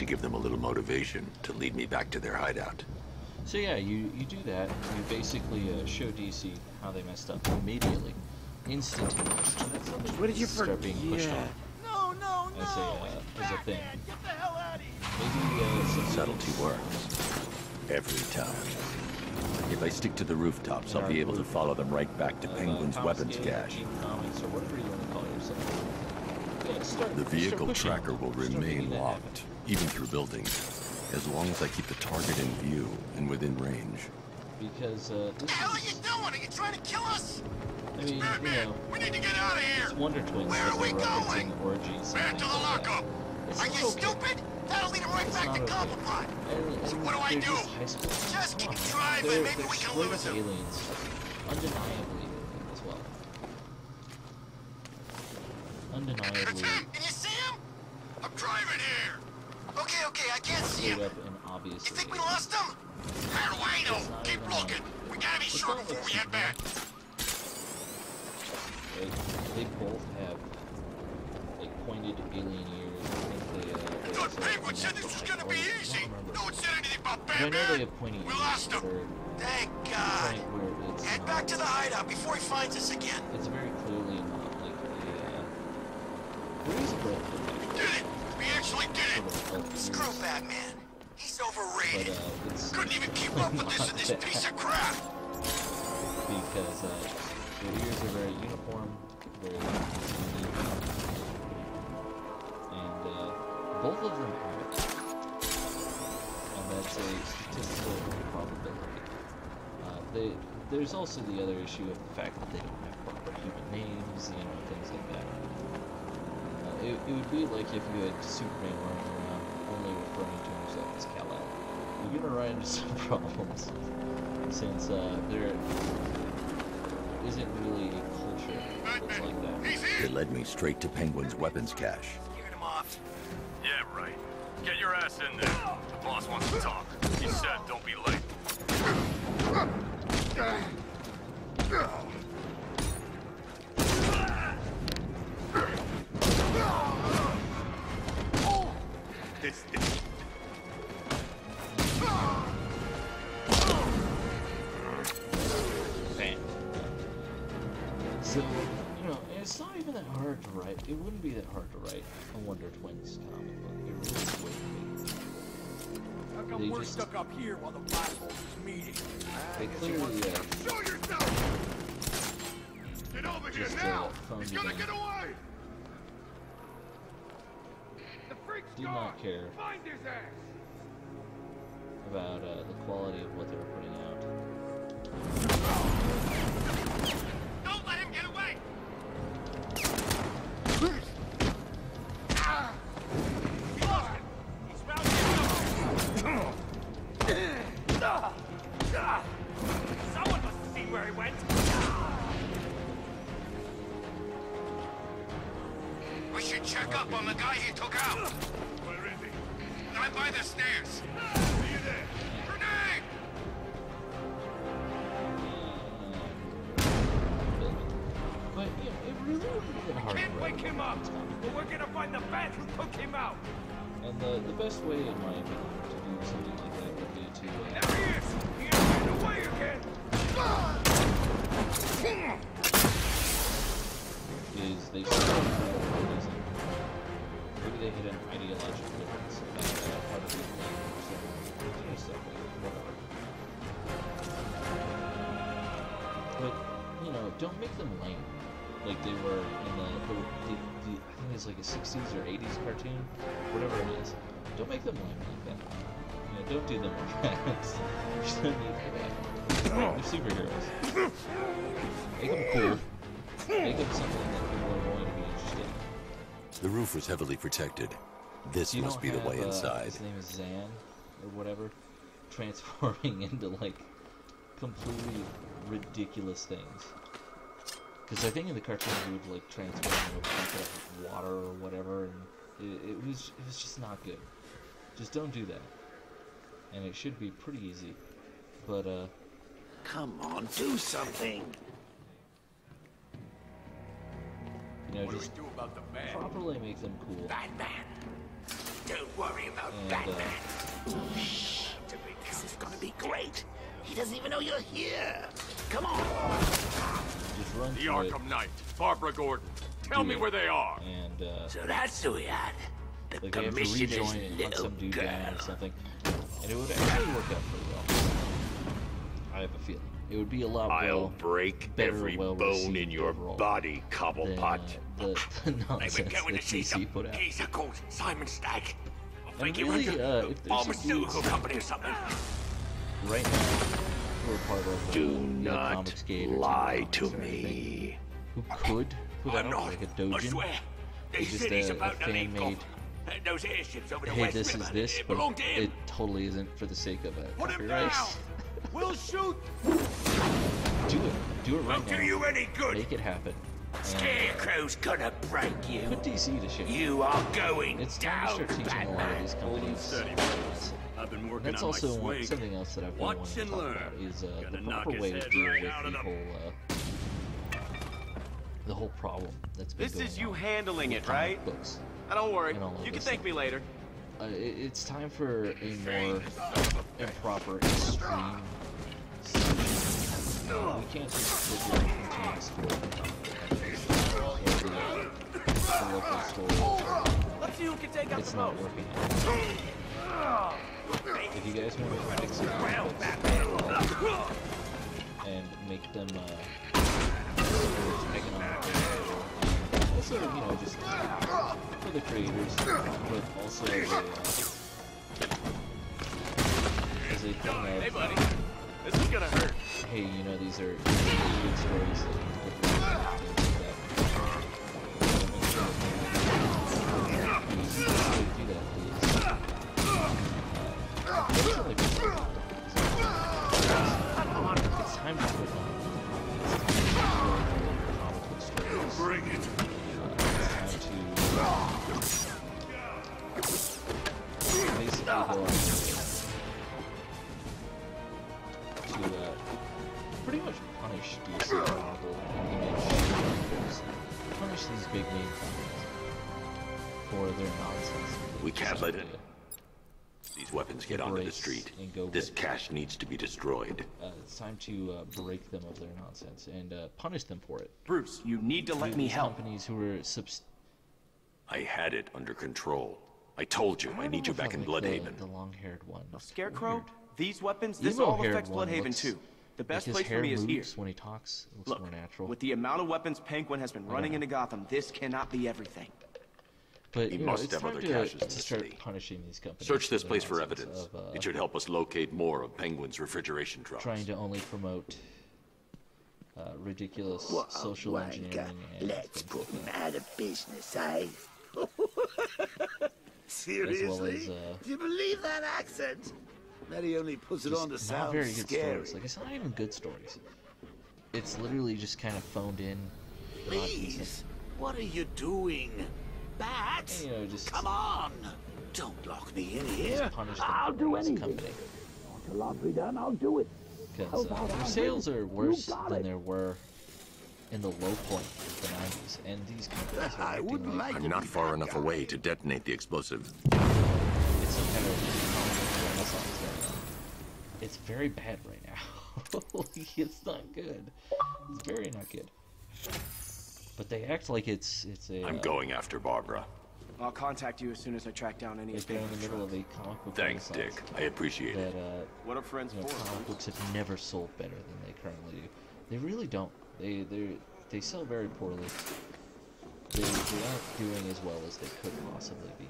give them a little motivation to lead me back to their hideout. So yeah, you do that. You basically show DC how they messed up immediately, instantaneously. What did you start being pushed on as a thing. Maybe subtlety works every time. If I stick to the rooftops, I'll be able to follow them right back to Penguin's weapons cache. Comics or whatever you want to call yourself. The vehicle tracker will remain locked, even through buildings, as long as I keep the target in view and within range. Because what the hell are you doing? Are you trying to kill us? I mean, you know, we need to get out of here. It's Wonder Twins. Where are we going? Orgies. Back to the lockup. Are you stupid? That'll lead him right back to Cobblepot. So what do I do? Just keep driving. Maybe we can lose him. Aliens, undeniably as well. Undeniably. It's him. Can you see him? I'm driving here. Okay, I can't see him. You think we lost him? How do I know? Keep looking. We gotta be sure before we head back. They both have like pointed alien ears. I thought Penguin said this was gonna be easy. No one said anything about Batman. I know they have pointy ears. We lost him. Thank God. Head back to the hideout before he finds us again. It's very clearly not like a. Where is it? Did it? We actually did it. Screw Batman. He's overrated. Couldn't even keep up with this in this piece of crap. Because their ears are very uniform, very unique, and both of them have it. And that's a statistical probability. There's also the other issue of the fact that they don't have proper human names, you know, things like that. It would be like if you had Superman running around only referring to himself as Kal-El. You're gonna run into some problems, since there isn't really a culture that's like that. It led me straight to Penguin's weapons cache. Get him off. Yeah, right. Get your ass in there. The boss wants to talk. He said don't be late. So, you know, it's not even that hard to write. It wouldn't be that hard to write a Wonder Twins comic book. It really wouldn't be. How come we're stuck up here while the Black Hole is meeting? They clearly, show yourself! Get over here now! He's gonna get away! The freak's do not care Find his ass! about the quality of what they were putting out. Don't let him get away! Someone must have seen where he went. We should check up on the guy he took out. Where is he? I'm by the stairs. See you there. Grenade! But yeah, it really wouldn't be that hard to Can't write. wake him up, but we're gonna find the bat who took him out. And the best way, in my opinion, to do something like that would be to There he is! He ain't getting away again! is they should have reason. Maybe they hit an ideological difference about how to do things or stuff like whatever. But, you know, don't make them lame. Like they were in the I think it's like a 60s or 80s cartoon, whatever it is. Don't make them lame like that. You know, don't do them like that. There's no need for that. They're superheroes. Make them cool. Make them something that people are going to be interested in. The roof was heavily protected. This must be the way inside. His name is Zan, or whatever, transforming into like completely ridiculous things. Because I think in the cartoon he would like transform into a bucket of water or whatever, and it was just not good. Just don't do that. And it should be pretty easy. But come on, do something. You know, What do just we do about the bat? properly make them cool. Batman. Don't worry about Batman. Shh. This is gonna be great. He doesn't even know you're here. Come on. Just run The through Arkham it. Knight, Barbara Gordon. Tell me where they are. And so that's who we had. The like they have to commissioner's rejoin and hunt little some dude girl. down or something, and it would actually work out pretty well. I have a feeling it would be a lot. I'll break every bone in your body, Cobblepot. The nonsense that DC put out. He's called Simon Stagg. And really, if there's some pharmaceutical dudes company or something. right now who are part of Do either not Comics Gate or lie Comics to or anything, me. who could put out like a dojin, it's just a fan-made. Those airships over the Hey, West this River, is this, it but belonged to him. it totally isn't for the sake of it. Put him Copyright. down. We'll shoot. Do it. Do it right Won't now. do you any good. Make it happen. And Scarecrow's gonna break you. put DC to shame. You are going It's time to start down, teaching a lot of these companies. I've been And working that's on also my swing. something else that I've been Watch wanting to and talk learn. about is the Gonna knock proper his way to head deal right with out of the whole problem that's been This going is you on handling with it, comic right? books. Don't worry. and all of You can this thank me later. It's time for a more improper, extreme solution. We can't just sit here and continue to store the local store. Let's see who can take out It's the not most. working. If you guys want to fix it and make them economically viable, also, you know, just for the creators, but also as a thing of, Hey, buddy. This is gonna hurt. hey, you know, these are good stories that need to get things like that. Make sure that we do that, please. Unfortunately, it's time to quit on. It's time to comic book stories. Bring it. It's time to basically go on to pretty much punish DC and Marvel and Image, punish these big name companies for their nonsense. We can't let it. These weapons get onto the Breaks street. and go This with- cache needs to be destroyed. It's time to break them of their nonsense and punish them for it. Bruce, you need to let me These help. companies who are I had it under control. I told you, I need you back in Bloodhaven. The long-haired one. Scarecrow, these weapons, this Emo all haired affects one Bloodhaven looks too. The best like his place for hair me is here. moves when he talks. It looks Look, more natural. with the amount of weapons Penguin has been running into Gotham, this cannot be everything. But He you know, must it's have time other to, caches in to the start city. punishing these companies. Search this their place for nonsense evidence. of, It should help us locate more of Penguin's refrigeration trucks. trying to only promote ridiculous What a social wanker. engineering and Let's put him out of business, eh? as, Seriously? Do you believe that accent? That he only puts it on to just not sound very good scary. stories. Like, it's not even good stories. It's literally just kind of phoned in. Please, what are you doing? Bat? You know, just come on! Don't lock me in here. just punish them I'll for do it as a anything. company. Want the laundry done? I'll do it. Because their sales are worse than there were in the low point of the 90s, and these companies are acting like I'm not far enough away to detonate the explosive. it's some kind of economic renaissance going on. It's very bad right now. It's not good. It's very not good. But they act like it's a. I'm going after Barbara. I'll contact you as soon as I track down any Like of they're in the Penguin's middle of trucks. a comic book Thanks, renaissance Dick. I appreciate that, it. What are friends you know, for, comic son? books have never sold better than they currently do. They really don't. They sell very poorly. They're not doing as well as they could possibly be.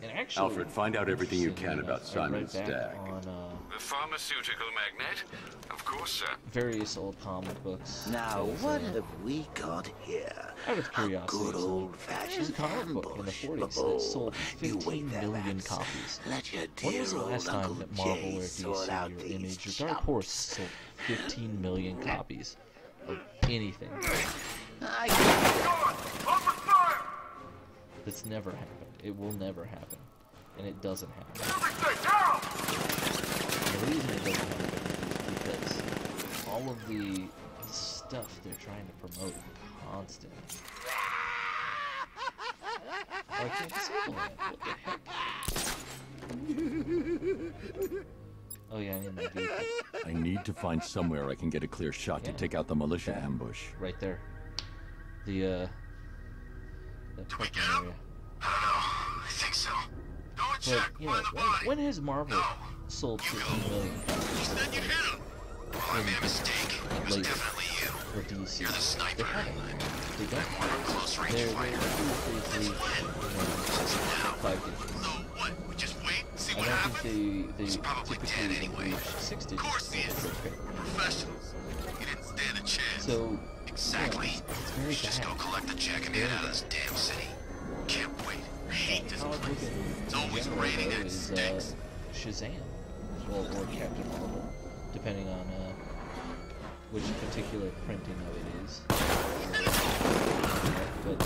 And actually, Alfred, find out everything you can interestingly about enough, I Simon read back Stagg. on The pharmaceutical magnate? Of course, sir. various old comic books. Now, There's, what have we got here? out of curiosity, Good so old-fashioned there's a comic book in the 40s that sold 15 million copies. Let your When was the dear last old time Uncle that Marvel Jay or sort DC out or these Image or Dark Horse sold 15 million copies of anything? That's never happened. It will never happen. And it doesn't happen. The reason it doesn't happen is because all of the stuff they're trying to promote constantly. I can't disable it. What the heck? Oh yeah, I need my vehicle. I need to find somewhere I can get a clear shot to take out the militia ambush. Right there. The parking area. I think so. Go and check. But, you know, when has Marvel sold 15 million? You said you'd hit him. I made a mistake. It was definitely you. Or DC. You're the sniper. They don't. I'm more of a close range fighter. Let's plan. Now. 5 digits. So what? We just wait, see what I don't happens? think they He's probably dead anyway. reach 6 digits. Of course he is. We're professionals. You didn't stand a chance. So exactly. Yeah, it's very Let's just go collect the check and get out of this damn city. Can't wait. I hate this place. It's always raining and it stinks. Shazam, well, or Captain Marvel, depending on which particular printing of it is. But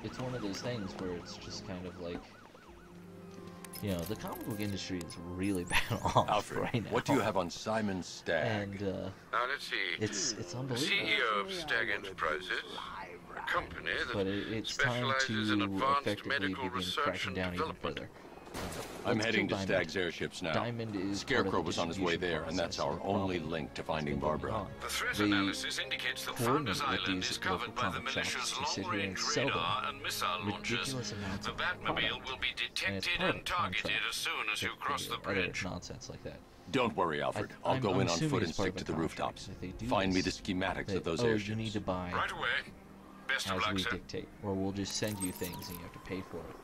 it's one of those things where it's just kind of like, you know, the comic book industry is really bad off Alfred, right now. what do you have on Simon Stagg? And now let's see. it's unbelievable. CEO of Stagg Enterprises, a company But that it's time specializes in to advanced effectively medical begin research cracking and down even development. further. I'm Let's heading to kill Stagg's Diamond. airships now. Diamond is Scarecrow part of the was on his way distribution there, and that's our process. only link to finding Barbara. The threat They analysis indicates that coordinate Founders with Island these is covered local by the comic shops militia's to sit here and long-range sell them radar and missile launchers. ridiculous amounts The of Batmobile product. will be And it's detected part of and the targeted contract as soon as you with cross the other bridge. nonsense like that. Don't worry, Alfred. I'll go I'm in on assuming foot it's and part stick of to the contract rooftops. that they do Find me the this, schematics that, of those oh, airships. you need to buy Right away. Best of as luck, we sir. dictate, or we'll just send you things and you have to pay for it,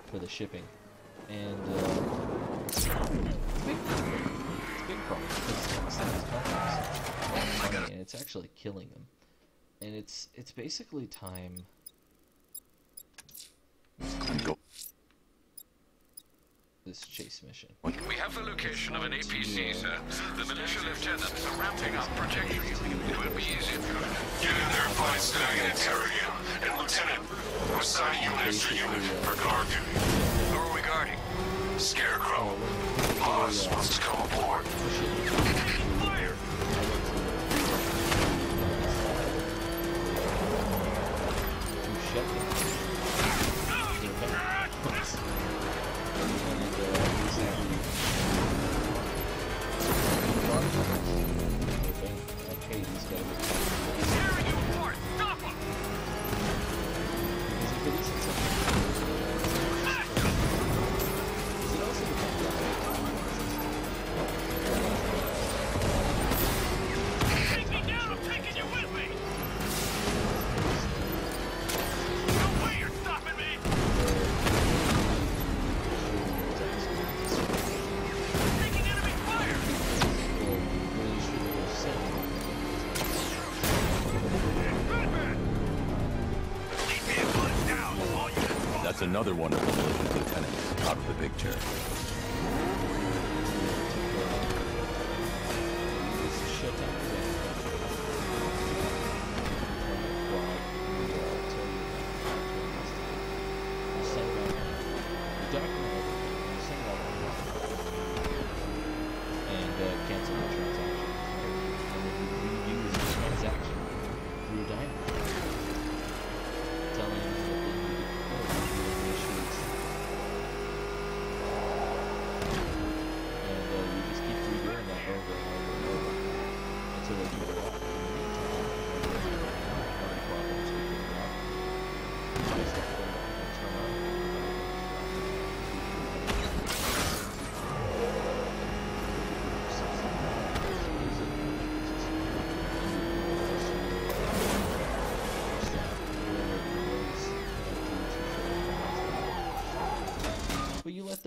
for the shipping. And it's a big problem because some of these companies make money and it's actually killing them. And it's basically time. This chase mission. We have the location of an APC, sir. The militia lieutenants are ramping up protection. It will be easy if you Get in there, find Stagg and interrogate him. And Lieutenant, we're assigning you an extra unit for guard duty. Who are we guarding? Scarecrow. Boss wants to come aboard. Fire! That's another one of the militia lieutenants out of the picture.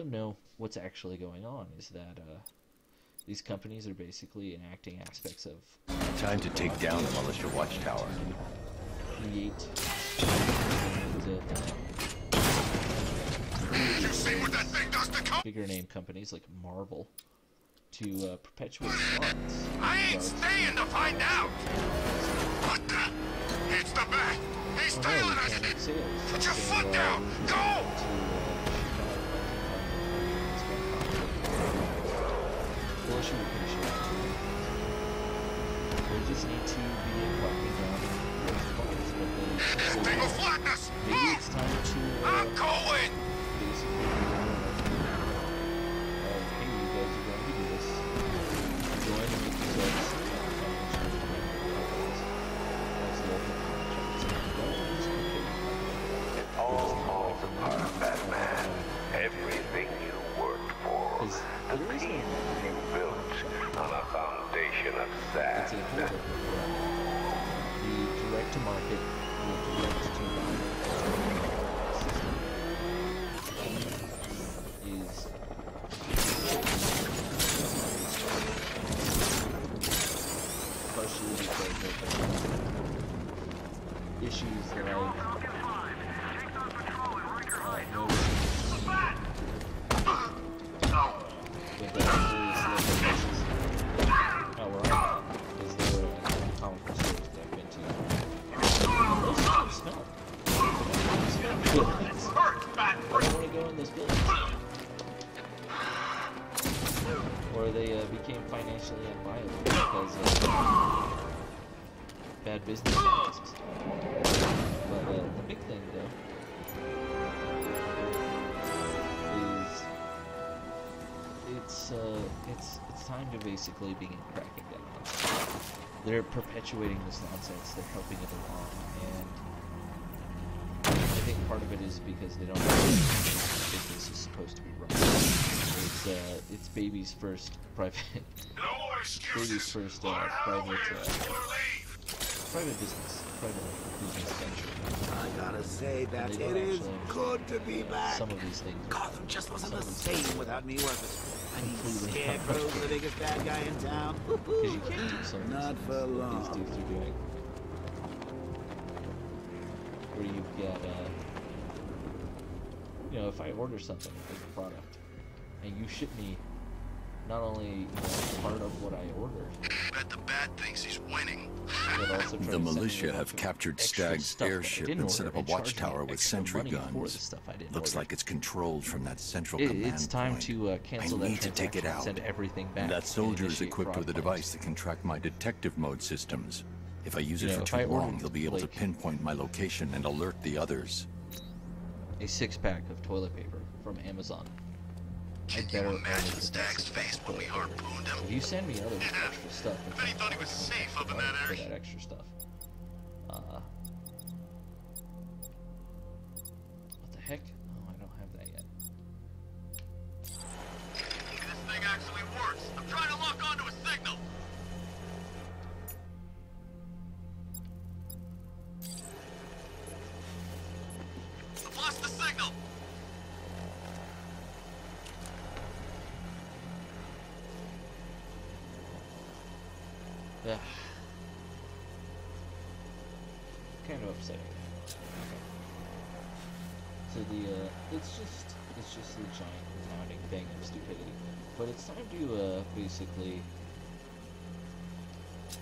them know what's actually going on, is that these companies are basically enacting aspects of... Time to take down the militia watchtower. Create... You see what that thing does to bigger name companies like Marvel to perpetuate plots. I ain't staying to find out! What the? It's the Bat! He's tailing us! Put your foot down! Go! just need to begin cracking down on those parts. But maybe it's time to I'm going! basically hey, you guys are going to do this. Join and get yourselves It all falls apart, Batman. Everything you worked for. The peace you built on a foundation of It's a sand. whole different world. The direct-to-market, the direct-to-market system is partially because of issues that I've noticed with the various local places. Oh, where I'm at, is there a comic book stores that I've been to. Those things smell. They smell good. I don't want to go in those buildings. Or they became financially unviable because of bad business practices. But the big thing, though, is it's time to basically begin cracking down on it. They're perpetuating this nonsense. They're helping it along, and I think part of it is because they don't know how business is supposed to be run. It's baby's first private, private business venture. I gotta say that it is good to be back. Some of these things. Gotham just wasn't the same without me, was it? I mean, Scarecrow's the biggest bad guy in town. Because you can't do some of Not for long. these dudes are doing. Where you get, you know, if I order something, like a product, and you ship me not only part of what I ordered, Bet the Bat thinks he's winning. but also try The to send me militia a have bunch of captured extra Stag's stuff that I airship didn't and set order up a charge me watchtower with extra sentry money for the guns. stuff I didn't Looks order. like it's controlled from that central command It's time point. to cancel I that need to take it transaction and out. send everything back. That and soldier is initiate equipped fraud with a claims. device that can track my detective mode systems. If I use You it know, for if too I long, ordered, he'll be able to like, pinpoint my location and alert the others. A 6-pack of toilet paper from Amazon. Can you imagine Stag's face when we harpooned him? If you send me other extra stuff, I bet he thought he was safe up in that for area. that extra stuff. What the heck? Oh, I don't have that yet. This thing actually works. I'm trying to lock onto a signal. I've lost the signal. Yeah. Kind of upsetting. So it's just a giant compounding thing of stupidity. But it's time to basically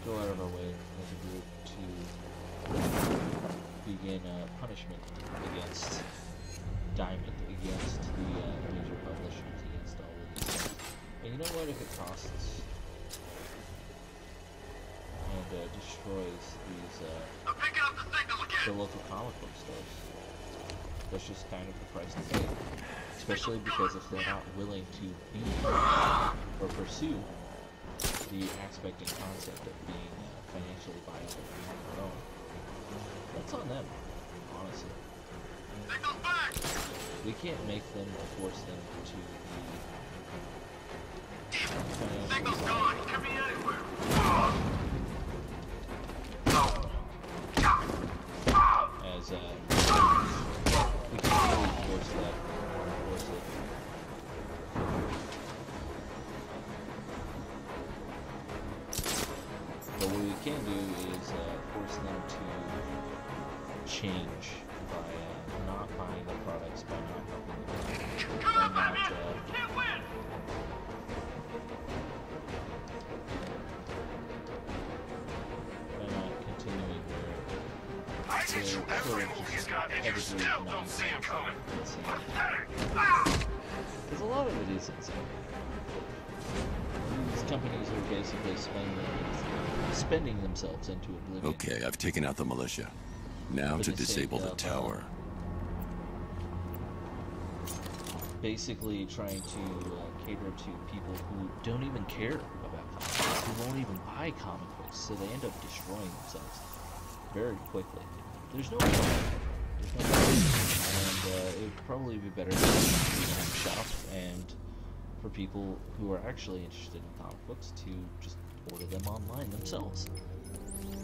go out of our way as a group to begin punishment against Diamond, against the major publishers, against all of these. And you know what? If it costs and destroys these the local comic book stores, that's just kind of the price to pay. Especially because if they're not willing to be or pursue the aspect and concept of being financially viable on their own, that's on them, honestly. We can't make them or force them to be financially viable. Could be anywhere. As we can't really force that or force it. But what we can do is force them to change by not buying the products, by not helping them, by not continuing their sort of just evergreen phenomenon. Because a lot of it is insane. These companies are basically spending spending themselves into oblivion. Okay, I've taken out the militia. Now to disable the tower. Basically trying to cater to people who don't even care about comic books, who won't even buy comic books, so they end up destroying themselves very quickly. There's no point. And it would probably be better to have a shop and for people who are actually interested in comic books to just order them online themselves.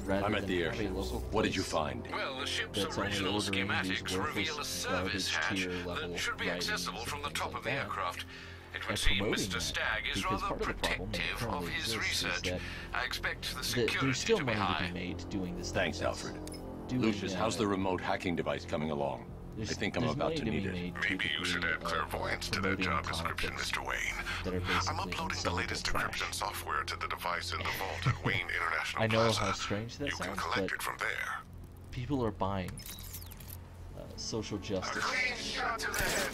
I'm at the airship. What did you find? Well, the ship's original schematics reveal a service hatch that should be accessible from the top of the aircraft. It would seem Mr. Stagg is rather protective of his research. I expect the security there's still to be money high. to be made doing this. Thanks, Alfred. Lucius, how's the remote hacking device coming along? I think I'm about to need it. Maybe you should add clairvoyance to that job description, Mr. Wayne. I'm uploading the latest decryption software to the device in the vault at Wayne International I know Plaza. how strange that You sounds, can collect but it from there. people are buying social justice.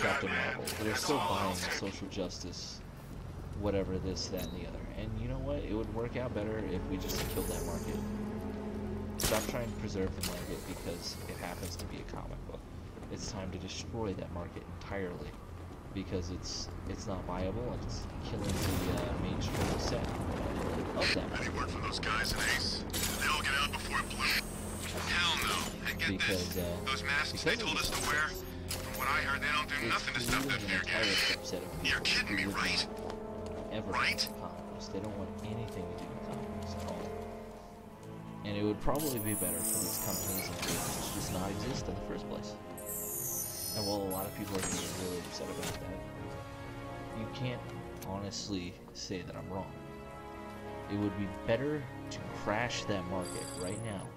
Captain Marvel. They're still buying social justice, whatever this, that, and the other. And you know what? It would work out better if we just killed that market. Stop trying to preserve the market because it happens to be a comic book. It's time to destroy that market entirely because it's not viable and it's killing the mainstream set of that market. Any word from those guys in Ace? They all get out before it blew. Hell no. And get this, those masks they told us to wear, from what I heard, they don't do nothing to stop that fear gas. You're kidding me, right? Right? They don't want anything to do with comics at all. And it would probably be better for these companies and businesses to just not exist in the first place. And while a lot of people are getting really upset about that, you can't honestly say that I'm wrong. It would be better to crash that market right now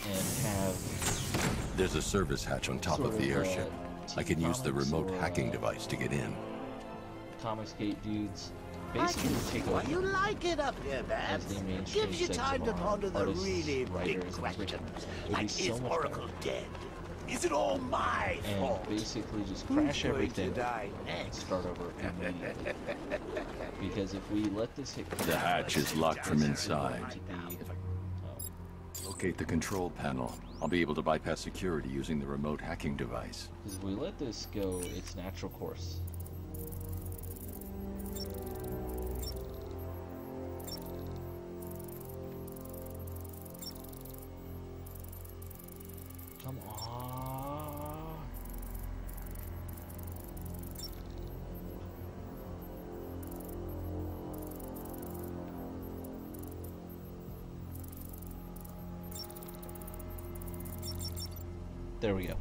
and have... There's a service hatch on top of the airship. I can use the remote hacking device to get in. Comicsgate dudes basically take over. You like it up here, Babs. Gives you time to ponder the really big questions. Like, is Oracle dead? Is it all my fault? And basically just crash everything and start over immediately. Because if we let this hit... The hatch is locked from inside. Locate the control panel. I'll be able to bypass security using the remote hacking device. Because if we let this go its natural course... Come on. There we go.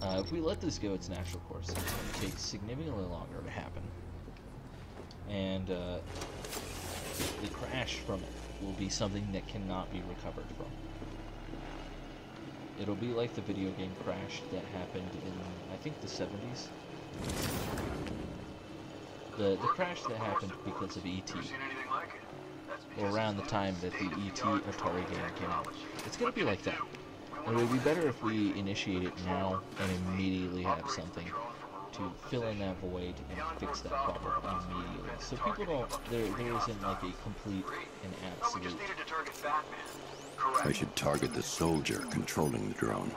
If we let this go its natural course, it's going to take significantly longer to happen. And the crash from it will be something that cannot be recovered from. It'll be like the video game crash that happened in, I think, the 70s. The crash that happened because of E.T. Or around the time that the E.T. Atari game came out. It's gonna be like that. And it would be better if we initiate it now and immediately have something to fill in that void and fix that problem immediately. So people don't, there isn't like a complete and absolute... I should target the soldier controlling the drone.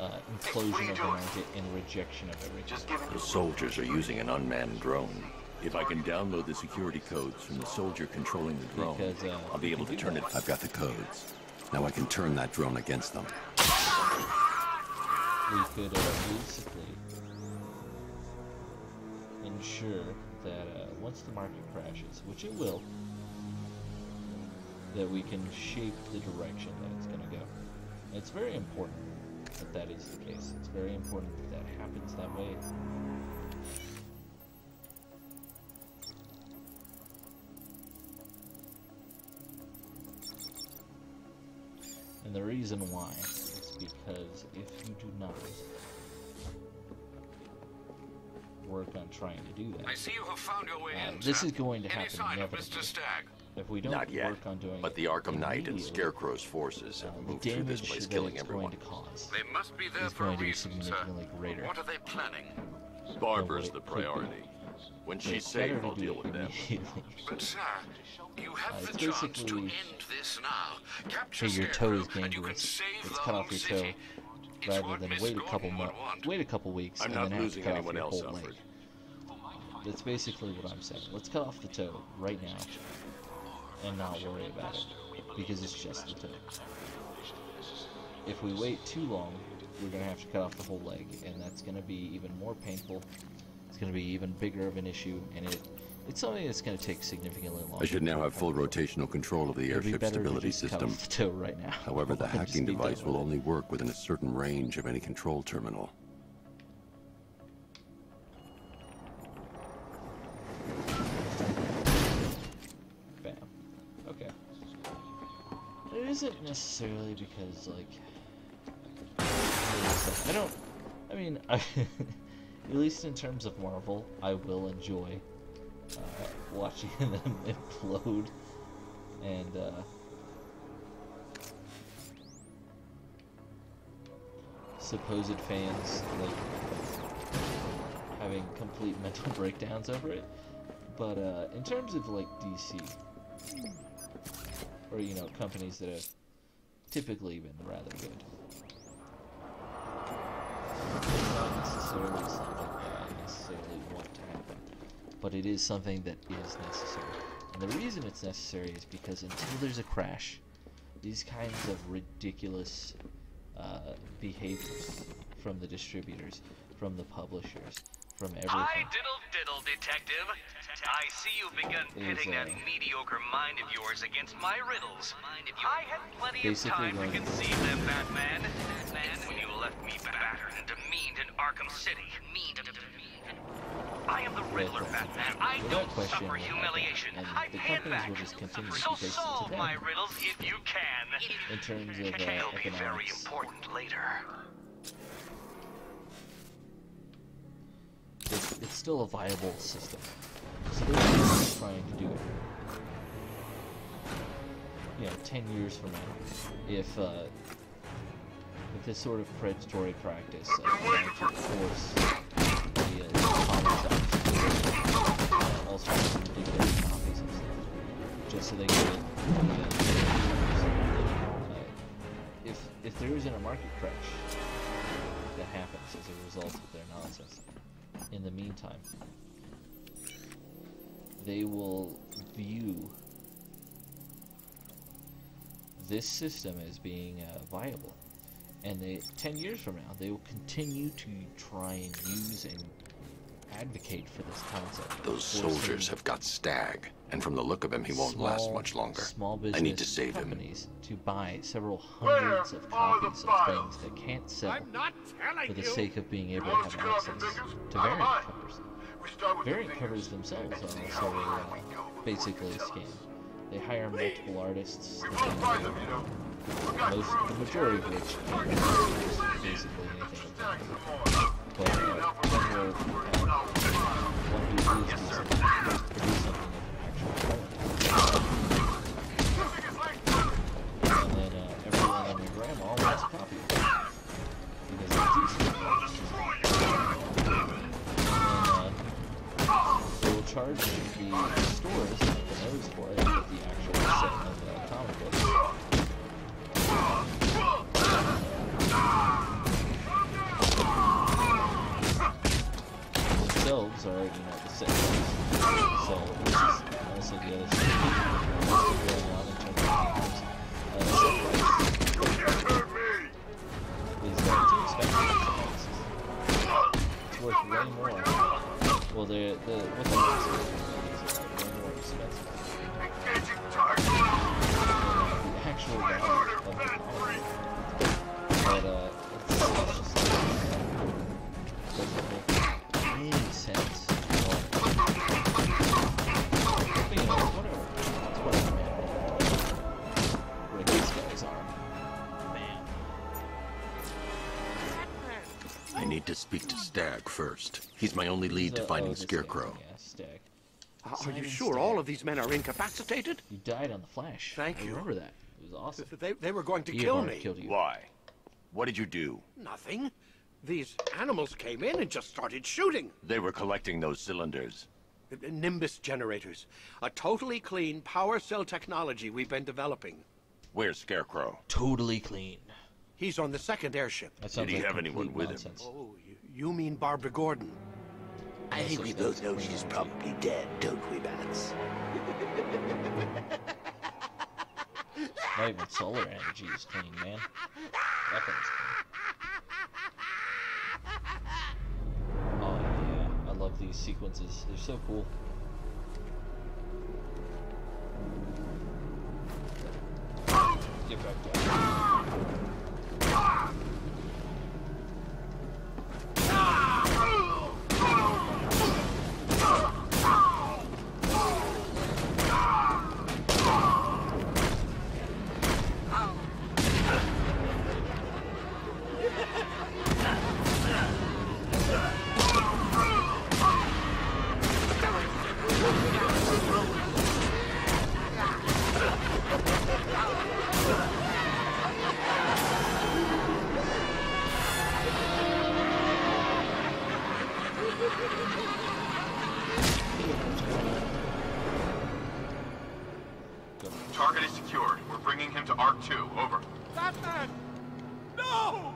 Implosion of the market and rejection of everything. The soldiers are using an unmanned drone. If I can download the security codes from the soldier controlling the drone, I'll be able to turn it. I've got the codes. Now I can turn that drone against them. We could basically ensure that once the market crashes, which it will, that we can shape the direction that it's going to go. It's very important that that is the case. It's very important that that happens that way. And the reason why is because if you do not work on trying to do that, I see you have found your way in, this sir. is going to Any happen sign of inevitably. Mr. Stagg? If we don't Not yet, work on doing but the Arkham Knight and Scarecrow's forces have moved through this place, killing everyone. They must be there is for a going to be reason, sir. significantly greater. What are they planning? Barbara's the priority. When she's safe, I'll deal with them. But sir, you have the chance to end this now. Capture your toe is Scarecrow, and you can dangerous. save Let's the cut whole off your toe city. rather than wait a couple weeks I'm and not then have to losing cut off anyone your else, whole Alfred. leg. That's basically what I'm saying. Let's cut off the toe right now and not worry about it, because it's just the toe. If we wait too long, we're going to have to cut off the whole leg, and that's going to be even more painful. It's going to be even bigger of an issue, and it's something that's going to take significantly longer. I should now have full rotational control of the airship stability system. Cut off the toe right now. However, the hacking device will only work within a certain range of any control terminal. Bam. Okay. It isn't necessarily because, like, I mean, at least in terms of Marvel, I will enjoy watching them implode and supposed fans like having complete mental breakdowns over it. But in terms of like DC, or companies that have typically been rather good, it's not necessarily something that I necessarily want to happen, but it is something that is necessary. And the reason it's necessary is because until there's a crash, these kinds of ridiculous behaviors from the distributors, from the publishers, from everything. Hi, diddle, detective. I see you've begun pitting that mediocre mind of yours against my riddles. I had plenty of time to conceive them, Batman. When you left me battered and demeaned in Arkham City. I am the Riddler, Batman. I don't suffer humiliation. I hand back. So solve my riddles if you can. In terms of It'll be very economics. important later. It's still a viable system. So they're trying to do it. 10 years from now, if this sort of predatory practice of trying to force the comic shops to all sorts of ridiculous copies of stuff, just so they can get if there isn't a market crash that happens as a result of their nonsense, in the meantime, they will view this system as being viable, and 10 years from now they will continue to try and use and advocate for this concept. Those soldiers have got Stag, and from the look of him, he won't last much longer. Small business I need to save him. companies to buy several hundreds of copies of things that can't sell for the sake of being able to have access to variant covers. Variant covers themselves are also basically a scam. They hire multiple artists, the majority of which can't do basically anything with them. But then we'll have one who is do something of an actual and then everyone and their grandma wants a copy of it. Because it's easy. They will charge the stores the nose for it with the actual set of comic books. Themselves are, the set numbers. So this is also the other thing going on in terms of set price. Is too expensive. It's worth way more. Well, what the box is way more expensive. The actual value of the comic. But it's just doesn't make any sense. Whatever. That's whatever, man. Where these guys are. Man. I need to speak to Stag first. He's my only lead to finding Scarecrow. Yeah, Stag. Are you sure all of these men are incapacitated? You died on the Flash. Thank you. I remember that. It was awesome. They were going to kill me. Killed you. Why? What did you do? Nothing. These animals came in and just started shooting. They were collecting those cylinders. Nimbus generators. A totally clean power cell technology we've been developing. Where's Scarecrow? Totally clean. He's on the second airship. Did he have anyone with him? Oh, you mean Barbara Gordon? I think we both know she's probably dead, don't we, Bats? Not even solar energy is clean, man. Weapons clean. Oh yeah, I love these sequences. They're so cool. Get back down. Target is secured. We're bringing him to Arc 2. Over. Batman! No!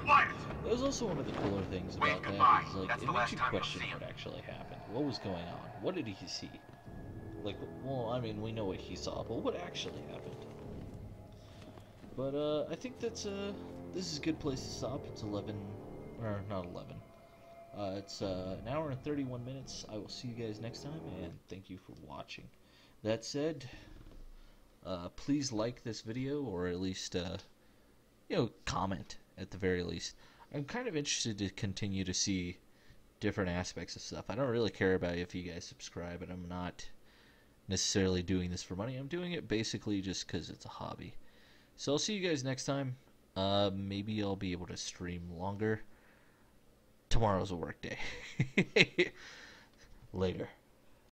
Quiet! That was also one of the cooler things about that. Is like, it makes you question what actually happened. What was going on? What did he see? Like, well, I mean, we know what he saw, but what actually happened? But, I think that's, this is a good place to stop. It's 11, or not 11. It's, an hour and 31 minutes. I will see you guys next time, and thank you for watching. That said, please like this video, or at least, you know, comment at the very least. I'm kind of interested to continue to see different aspects of stuff. I don't really care about if you guys subscribe, and I'm not necessarily doing this for money. I'm doing it basically just because it's a hobby. So I'll see you guys next time. Maybe I'll be able to stream longer. Tomorrow's a work day. Later.